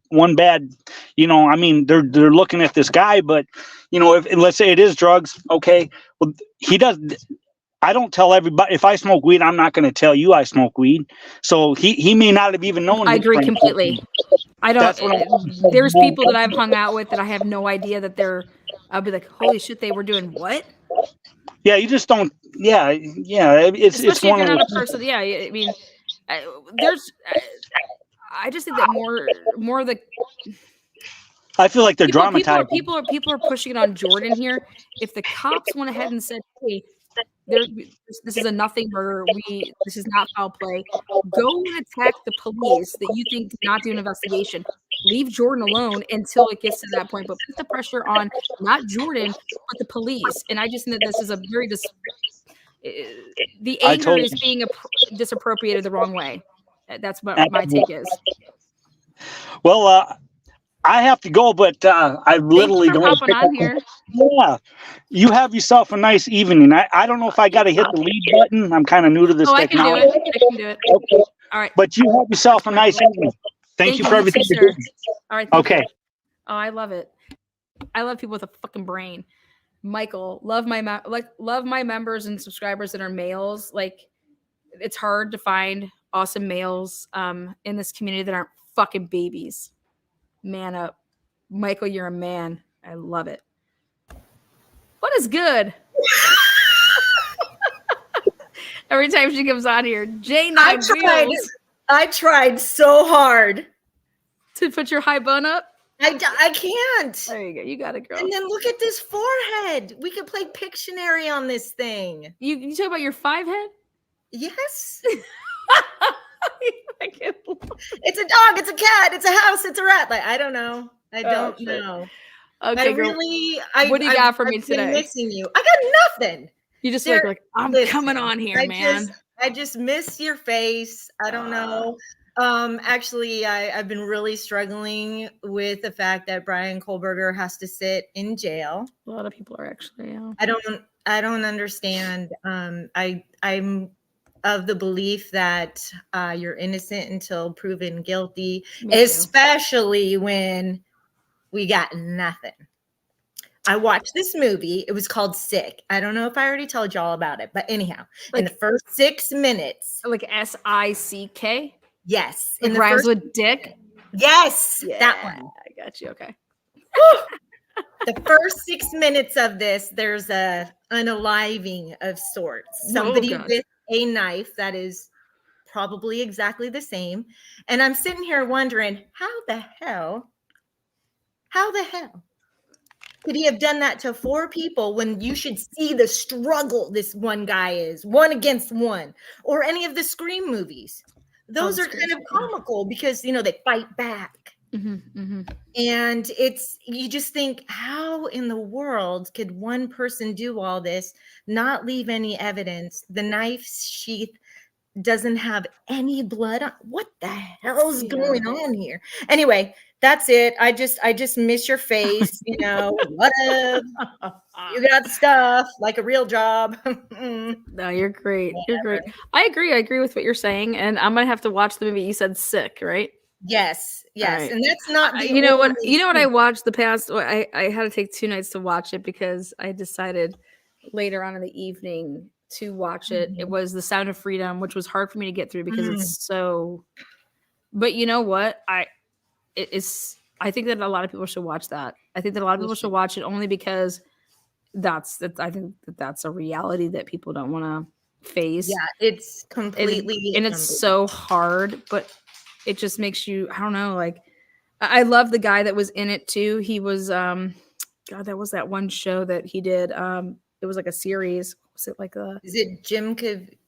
you know, I mean, they're looking at this guy, but, you know, if let's say it is drugs, okay, well, I don't tell everybody, if I smoke weed, I'm not going to tell you I smoke weed. So he may not have even known. I agree completely. I don't, there's people that I've hung out with that I have no idea that I'll be like, holy shit, they were doing what? Yeah, you just don't, it's especially it's if one you're of not a person. Yeah, I mean, I just think that more of the. I feel like they're dramatized. People are pushing it on Jordan here. If the cops went ahead and said, "Hey, this is a nothing murder. This is not foul play. Go and attack the police that you think did not do an investigation. Leave Jordan alone until it gets to that point. But put the pressure on not Jordan, but the police." And I just think that this is a very the anger is being disappropriated the wrong way. That's what my take is. Well, I have to go, but I literally don't hopping on here. Yeah, you have yourself a nice evening. I don't know if I got to hit the lead button. I'm kind of new to this technology. I can do it. Okay. All right. But you have yourself a nice evening. Thank you for everything you're doing. All right. Okay. Oh, I love it. I love people with a fucking brain. Michael, love my members and subscribers that are males. Like, it's hard to find awesome males in this community that aren't fucking babies. Man up. Michael, you're a man. I love it. What is good? Every time she comes on here, I tried so hard to put your high bun up. I can't. There you go. You got it, girl. And then look at this forehead. We could play Pictionary on this thing. You talk about your 5 head? Yes. It's a dog. It's a cat. It's a house. It's a rat. Like, I don't know. I don't know. Okay, what do you got for me today? Missing you. I got nothing. You just like I'm coming on here, man. I just miss your face. I don't know. Actually, I've been really struggling with the fact that Brian Kohlberger has to sit in jail. A lot of people are actually. Yeah. I don't understand. I'm of the belief that you're innocent until proven guilty, especially when we got nothing. I watched this movie. It was called Sick. I don't know if I already told y'all about it, but anyhow, in the first 6 minutes. Like SICK? Yes. It rhymes with dick? Yes. Yeah, that one. I got you. Okay. The first 6 minutes of this, there's a unaliving of sorts. Somebody with a knife that is probably exactly the same. And I'm sitting here wondering, how the hell could he have done that to 4 people when you should see the struggle this one guy is, one against one, or any of the Scream movies? Those are kind of comical because, they fight back. And you just think, how in the world could one person do all this, not leave any evidence? The knife sheath doesn't have any blood on. What the hell's going on here? Anyway, that's it. I just miss your face. What up? You got stuff like a real job. No, you're great. You're great. I agree with what you're saying, and I'm gonna have to watch the movie. You said Sick, right? Yes, right. And that's not the you know what I watched the past. I had to take 2 nights to watch it because I decided later on in the evening to watch it. It was The Sound of Freedom, which was hard for me to get through because it's so. But you know what? I think that a lot of people should watch that. I think that a lot of people should watch it only because I think that's a reality that people don't want to face. Yeah, it's completely and it's so hard, but it just makes you, I don't know, like I love the guy that was in it too. He was God, that was that one show that he did. It was like a series. Was it like a Is it Jim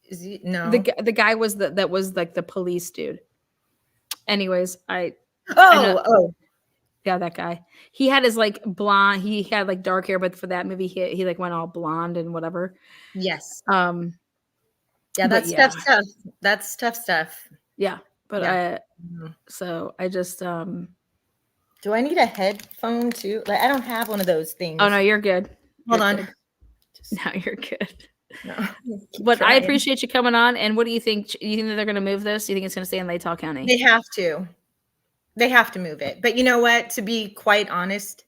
is he no the guy was that was like the police dude. Anyways, I know. Oh Yeah, that guy. He had his like blonde. He had like dark hair, but for that movie, he like went all blonde and whatever. yes. but Yeah, that's yeah. tough stuff. That's tough stuff. Yeah, but Yeah. so I just Do I need a headphone too? Like I don't have one of those things. Oh no, you're good. Hold You're on. good. No, you're good. No, But I trying. appreciate you coming on. And what do you think? Do you think that they're going to move this? Do you think it's going to stay in Latah County? They have to. They have to move it. But you know what? To be quite honest,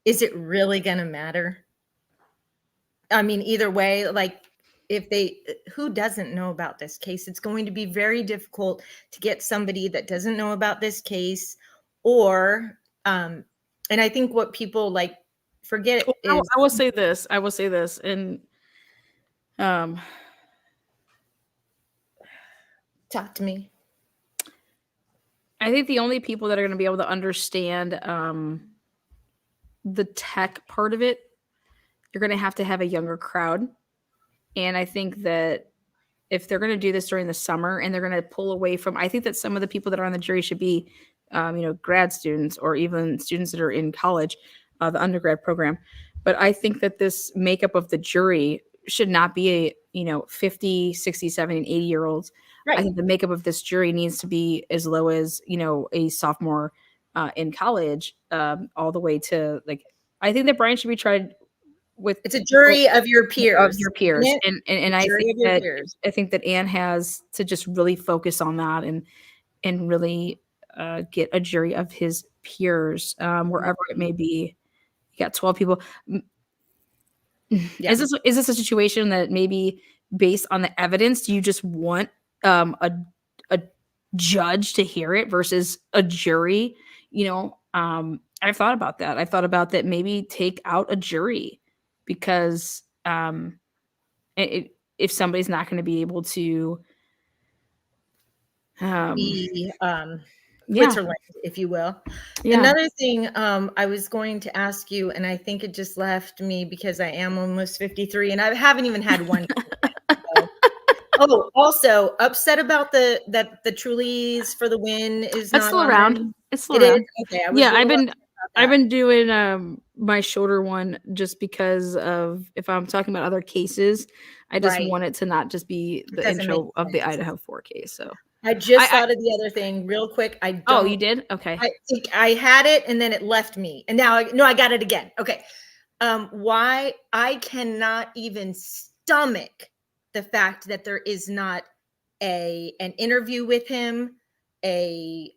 is it really going to matter? I mean, either way, like if they, who doesn't know about this case? It's going to be very difficult to get somebody that doesn't know about this case or, and I think what people like forget is. I will say this. And talk to me. I think the only people that are going to be able to understand the tech part of it, you're going to have a younger crowd. And I think that if they're going to do this during the summer and they're going to pull away from, I think that some of the people that are on the jury should be, grad students or even students that are in college, the undergrad program. But I think that this makeup of the jury should not be 50, 60, 70, and 80-year-olds. Right. I think the makeup of this jury needs to be as low as, a sophomore in college, all the way to I think that Brian should be tried with. It's a jury of your peers. And I think that Anne has to just really focus on that and really get a jury of his peers, wherever it may be. You got 12 people. Yeah. Is this a situation that maybe based on the evidence, do you just want a judge to hear it versus a jury? I've thought about that. I thought about that. Maybe take out a jury because if somebody's not going to be able to be Switzerland, if you will. Yeah. Another thing I was going to ask you, and I think it just left me because I am almost 53 and I haven't even had one. Oh, also upset about that the Trulies for the win is not still around. It's still around. Okay. I've been doing my shorter one just because of if I'm talking about other cases, I just want it to not just be the intro of the Idaho4 case. So I just thought of the other thing real quick. Oh, you did? Okay. I think I had it and then it left me. And now I got it again. Okay. Why I cannot even stomach the fact that there is not an interview with him, a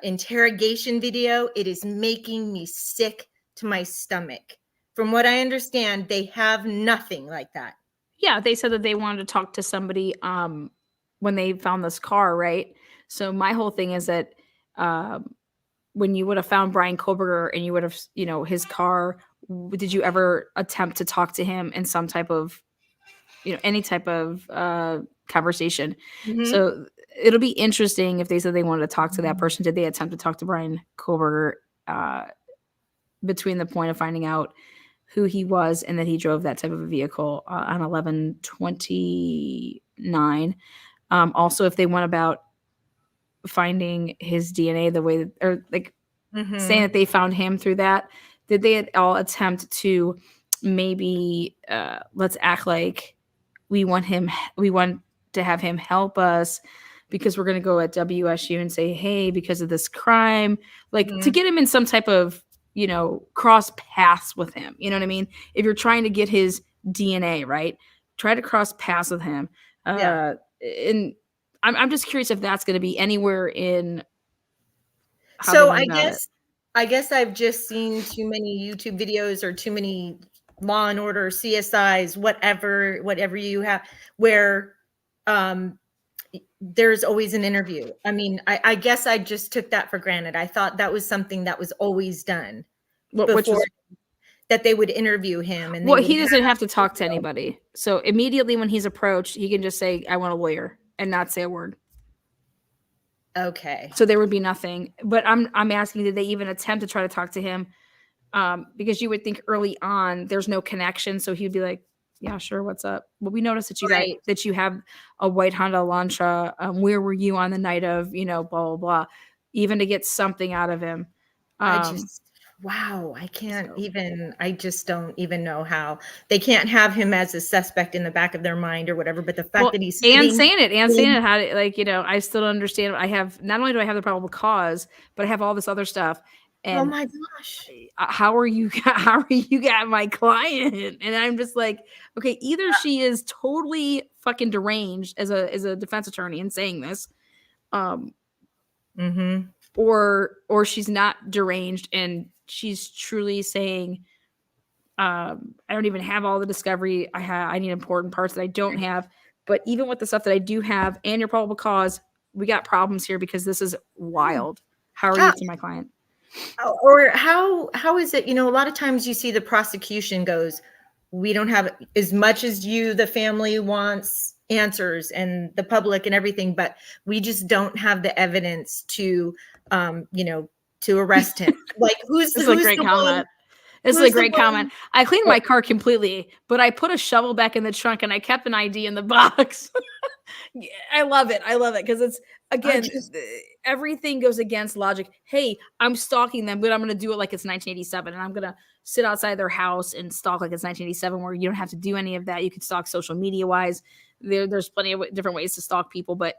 interrogation video. It is making me sick to my stomach. From what I understand, they have nothing like that. Yeah, they said that they wanted to talk to somebody when they found this car, right? So my whole thing is that when you would have found Brian Koberger and you would have, his car, did you ever attempt to talk to him in some type of, any type of conversation? Mm-hmm. So it'll be interesting if they said they wanted to talk to that person. Did they attempt to talk to Brian Koberger between the point of finding out who he was and that he drove that type of a vehicle on 11/29? Also, if they went about finding his DNA the way saying that they found him through that, did they at all attempt to maybe let's act like we want to have him help us because we're going to go at WSU and say, hey, because of this crime, to get him in some type of, cross paths with him. You know what I mean? If you're trying to get his DNA, right? Try to cross paths with him. And I'm just curious if that's going to be anywhere in. So I guess I've just seen too many YouTube videos or too many Law and Order, CSIs, whatever you have, where there's always an interview. I mean, I guess I just took that for granted. I thought that was something that was always done. that they would interview him. And well, he doesn't have to talk to anybody. So immediately when he's approached, he can just say, I want a lawyer, and not say a word. Okay. So there would be nothing. But I'm asking, did they even attempt to try to talk to him? Because you would think early on there's no connection. So he'd be like, yeah, sure. What's up? Well, we noticed that you have a white Honda Elantra. Where were you on the night of, blah, blah, blah, even to get something out of him. Wow. I just don't even know how they can't have him as a suspect in the back of their mind or whatever. But the fact that he's saying it, how to, I still don't understand. Not only do I have the probable cause, but I have all this other stuff. And oh my gosh, how are you got my client? And I'm just like, okay, either she is totally fucking deranged as a defense attorney in saying this, or she's not deranged and she's truly saying, I don't even have all the discovery I need important parts that I don't have. But even with the stuff that I do have and your probable cause, we got problems here because this is wild. How are you to my client? Or how is it, a lot of times you see the prosecution goes, we don't have as much as the family wants answers and the public and everything, but we just don't have the evidence to arrest him. Like who's a great comment. This is a great comment. I cleaned my car completely, but I put a shovel back in the trunk and I kept an ID in the box. I love it because it's, again, everything goes against logic. Hey, I'm stalking them, but I'm going to do it like it's 1987, and I'm going to sit outside their house and stalk like it's 1987, where you don't have to do any of that. You can stalk social media wise. There's plenty of different ways to stalk people, but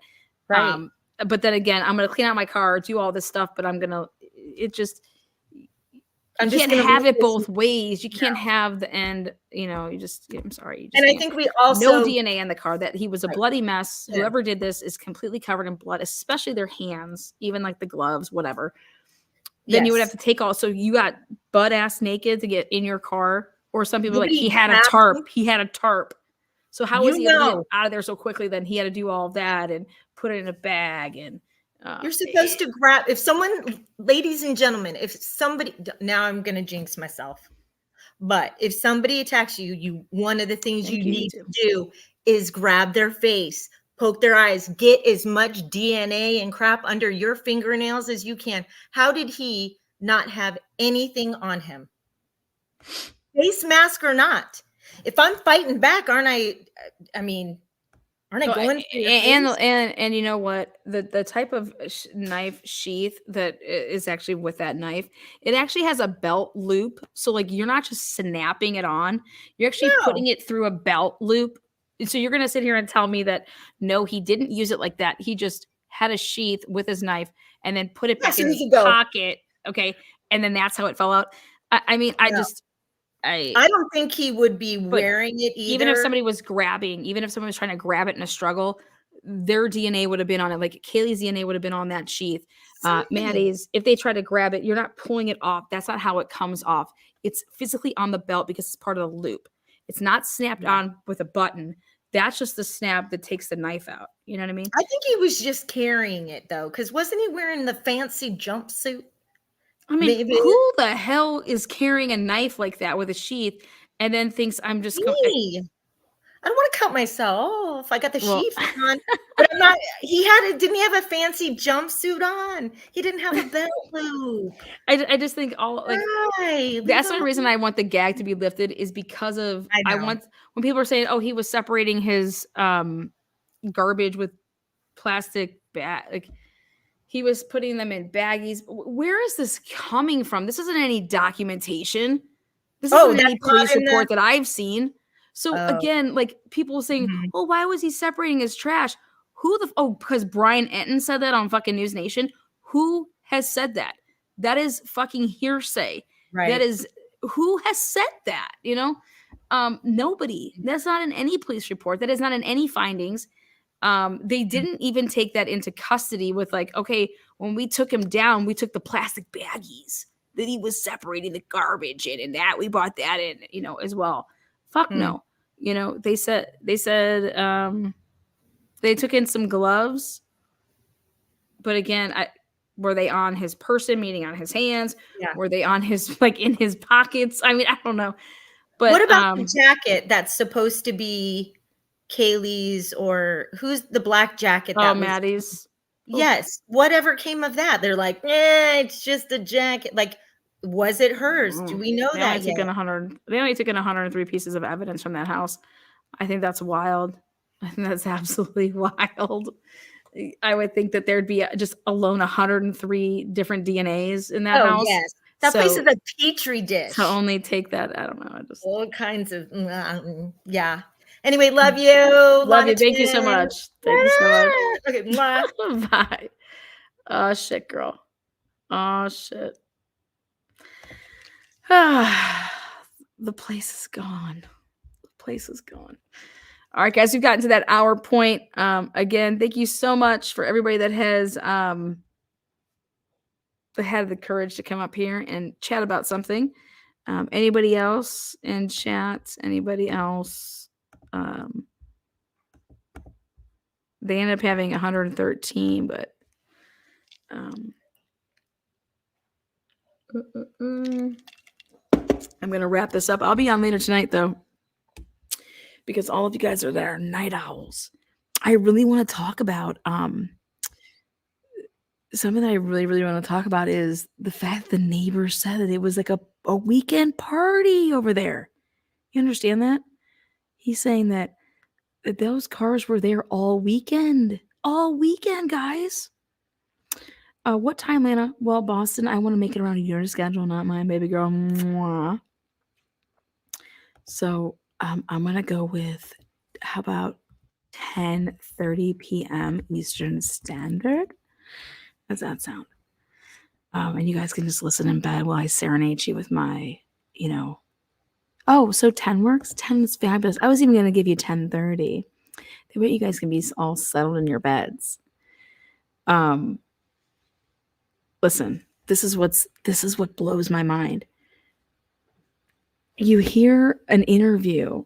but then again, I'm going to clean out my car, do all this stuff, but I'm can't have it both ways. You can't have the end, I'm sorry. And I think we also no DNA in the car, that he was a bloody mess. Yeah. Whoever did this is completely covered in blood, especially their hands, even like the gloves, whatever. Then you would have to take so you got butt ass naked to get in your car, or some people he had a tarp. He had a tarp. So how was he able to get out of there so quickly? Then he had to do all of that and put it in a bag and. You're supposed to grab, if someone, ladies and gentlemen, if somebody, now I'm going to jinx myself, but if somebody attacks you, one of the things you need to do is grab their face, poke their eyes, get as much DNA and crap under your fingernails as you can. How did he not have anything on him? Face mask or not? If I'm fighting back, aren't I going and you know what, the type of knife sheath that is actually with that knife, it actually has a belt loop, so like you're not just snapping it on, you're actually putting it through a belt loop. So you're gonna sit here and tell me that no, he didn't use it like that, he just had a sheath with his knife and then put it back in his pocket, okay, and then that's how it fell out. I don't think he would be wearing it either. Even if somebody was trying to grab it in a struggle, their DNA would have been on it. Like Kaylee's DNA would have been on that sheath. Maddie's, if they try to grab it, you're not pulling it off. That's not how it comes off. It's physically on the belt because it's part of the loop. It's not snapped on with a button. That's just the snap that takes the knife out. You know what I mean? I think he was just carrying it though, because wasn't he wearing the fancy jumpsuit? I mean, who the hell is carrying a knife like that with a sheath and then thinks I'm just me? I don't want to cut myself. I got the sheath on, but I'm not. Didn't he have a fancy jumpsuit on? He didn't have a belt loop. I just think that's the reason I want the gag to be lifted, is because of I want, when people are saying, oh, he was separating his garbage with plastic bag, like. He was putting them in baggies. Where is this coming from? This isn't any documentation. This isn't any police report that I've seen. So again, like people saying, oh, why was he separating his trash? Because Brian Enton said that on fucking News Nation. Who has said that? That is fucking hearsay. Right. That is, who has said that? Nobody. That's not in any police report. That is not in any findings. They didn't even take that into custody with okay, when we took him down, we took the plastic baggies that he was separating the garbage in, and that we brought that in, as well. Fuck no. They said they took in some gloves, but again, Were they on his person, meaning on his hands? Yeah. Were they on his, like, in his pockets? I mean, I don't know. But what about the jacket that's supposed to be Kaylee's, or who's the black jacket that was Maddie's? Yes, whatever came of that. They're like, it's just a jacket. Like, was it hers? Do we know that yet? They only took in 103 pieces of evidence from that house. I think that's wild. I think that's absolutely wild. I would think that there'd be just alone 103 different DNAs in that house. Yes. That place is a petri dish. To only take that, I don't know. All kinds of, yeah. Anyway, love you. Love you. Thank you so much. Thank you so much. Okay, bye. Oh, shit, girl. Oh, shit. The place is gone. The place is gone. All right, guys, we've gotten to that hour point. Again, thank you so much for everybody that has had the courage to come up here and chat about something. Anybody else in chat? Anybody else? They ended up having 113, but I'm going to wrap this up. I'll be on later tonight, though, because all of you guys are there, night owls. I really want to talk about something that I really, really want to talk about is the fact the neighbors said that it was like a weekend party over there. You understand that? He's saying that those cars were there all weekend, guys. What time, Lana? Well, Boston, I want to make it around your schedule, not mine, baby girl. Mwah. So I'm going to go with, how about 10:30 p.m. Eastern Standard? How does that sound? And you guys can just listen in bed while I serenade you with my, Oh, so 10 works? 10 is fabulous. I was even going to give you 10:30. That way you guys can be all settled in your beds. Listen, this is what blows my mind. You hear an interview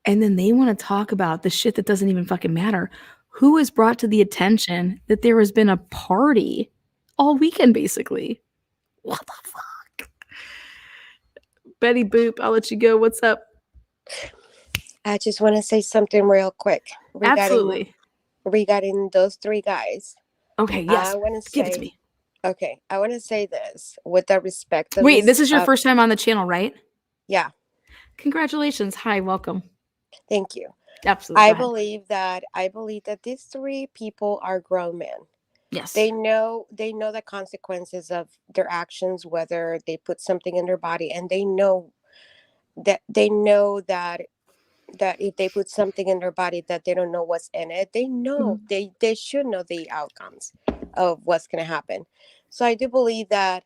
and then they want to talk about the shit that doesn't even fucking matter. Who has brought to the attention that there has been a party all weekend, basically? What the fuck? Betty Boop, I'll let you go. What's up? I just want to say something real quick regarding those three guys. Okay, yes. I want to give it to me. Okay, I want to say this with the respect of Wait, this is your first time on the channel, right? Yeah. Congratulations. Hi, welcome. Thank you. Absolutely. I believe that these three people are grown men. Yes. They know the consequences of their actions, whether they put something in their body, and they know that if they put something in their body that they don't know what's in it, they know they should know the outcomes of what's going to happen. So I do believe that,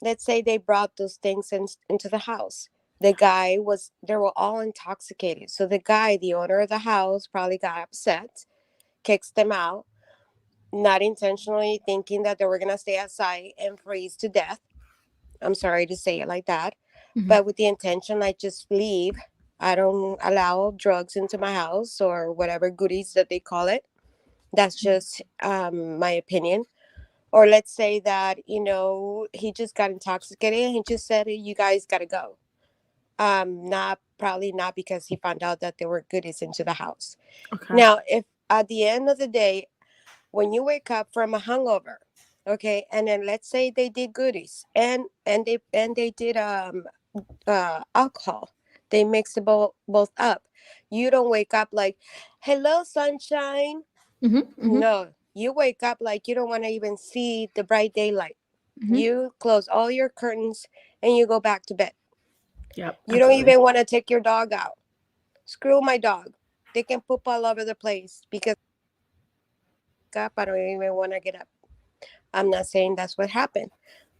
let's say they brought those things into the house. They were all intoxicated. So the owner of the house probably got upset, kicks them out, not intentionally thinking that they were going to stay outside and freeze to death. I'm sorry to say it like that, but with the intention, like, just leave. I don't allow drugs into my house or whatever goodies that they call it. That's just my opinion. Or let's say that, he just got intoxicated and he just said, you guys got to go. Probably not because he found out that there were goodies into the house. Okay. Now, if at the end of the day, when you wake up from a hangover, okay, and then let's say they did goodies and they did alcohol, they mixed it both up. You don't wake up like, hello, sunshine. No, you wake up like you don't want to even see the bright daylight. You close all your curtains and you go back to bed. Yep. You don't even want to take your dog out. Screw my dog. They can poop all over the place because I don't even want to get up. I'm not saying that's what happened,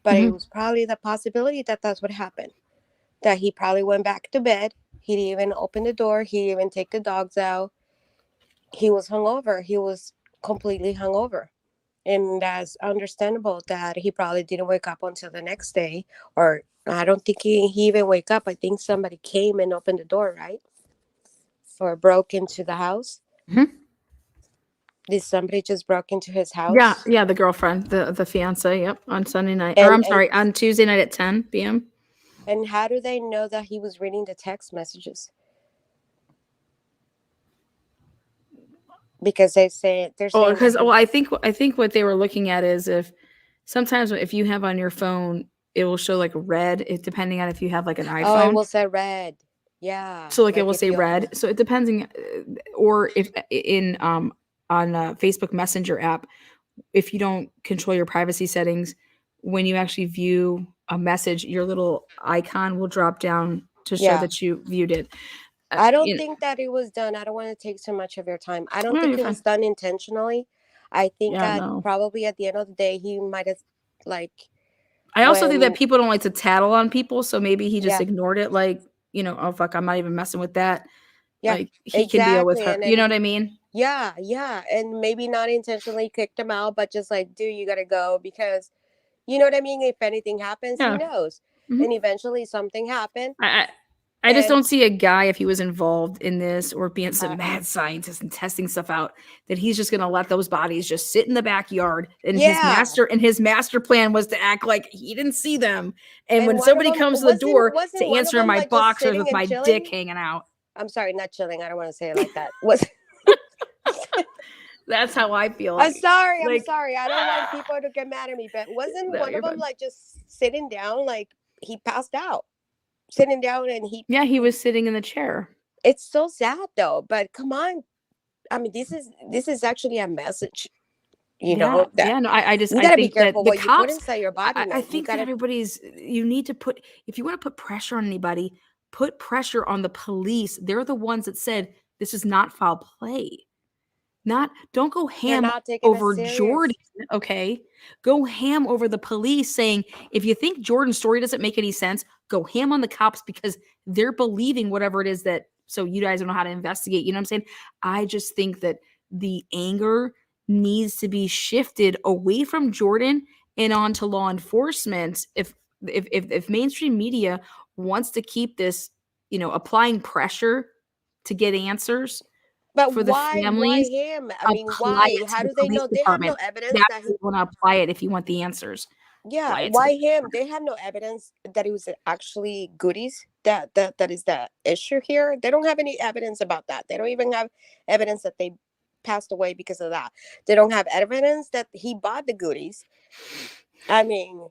but it was probably the possibility that that's what happened. That he probably went back to bed. He didn't even open the door. He didn't even take the dogs out. He was hungover. He was completely hungover. And that's understandable that he probably didn't wake up until the next day. Or I don't think he even wake up. I think somebody came and opened the door, right? Or broke into the house. Did somebody just broke into his house? Yeah, the girlfriend, the fiance. Yep, on Sunday night. Or I'm sorry, on Tuesday night at 10 p.m. And how do they know that he was reading the text messages? Because they're saying I think what they were looking at is if sometimes if you have on your phone, it will show like red. It depending on if you have like an iPhone. Oh, it will say red. Yeah. So like it will say red. So it depending, or if in on a Facebook Messenger app, if you don't control your privacy settings, when you actually view a message, your little icon will drop down to show that you viewed it. I don't think that it was done. I don't want to take too much of your time. I don't think it was done intentionally. I think probably at the end of the day, he might have I also think that people don't like to tattle on people, so maybe he just ignored it. Like, oh fuck, I'm not even messing with that. Yeah, like he can deal with her. You know what I mean? Yeah, and maybe not intentionally kicked him out, but just like, dude, you gotta go because, you know what I mean. If anything happens, he knows, and eventually something happened. I just don't see a guy, if he was involved in this or being some mad scientist and testing stuff out, that he's just going to let those bodies just sit in the backyard. And his master plan was to act like he didn't see them. And when somebody comes to the door to answer my boxers with my dick hanging out. I'm sorry, not chilling. I don't want to say it like that. Was That's how I feel. I'm sorry. I don't want people to get mad at me, but wasn't one of them like just sitting down, like he passed out? Sitting down and he was sitting in the chair. It's so sad though, but come on. I mean, this is actually a message, you know. I gotta be careful what you put inside your body. I think that you need to put, if you want to put pressure on anybody, put pressure on the police. They're the ones that said this is not foul play. Don't go ham over Jordan, okay? Go ham over the police saying, if you think Jordan's story doesn't make any sense, go ham on the cops because they're believing whatever it is that, so you guys don't know how to investigate. You know what I'm saying? I just think that the anger needs to be shifted away from Jordan and onto law enforcement. If mainstream media wants to keep this, applying pressure to get answers, but for the families, why him? I mean, why? How do they know? They have no evidence that he want to apply it if you want the answers. Yeah, why him? They have no evidence that it was actually goodies. That is the issue here. They don't have any evidence about that. They don't even have evidence that they passed away because of that. They don't have evidence that he bought the goodies. I mean,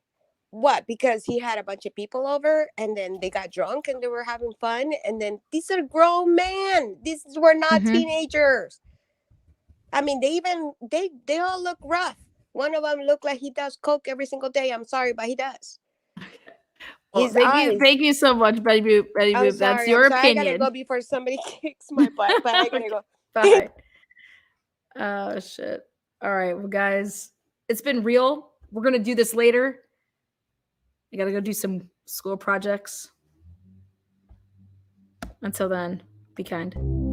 what? Because he had a bunch of people over and then they got drunk and they were having fun. And then these are grown men. These were not teenagers. I mean, they all look rough. One of them looked like he does coke every single day. I'm sorry, but he does. Well, thank you so much, Betty Boop. That's your opinion. I gotta go before somebody kicks my butt, but I gotta go. Bye. Oh, shit. All right, well, guys, it's been real. We're gonna do this later. I gotta go do some school projects. Until then, be kind.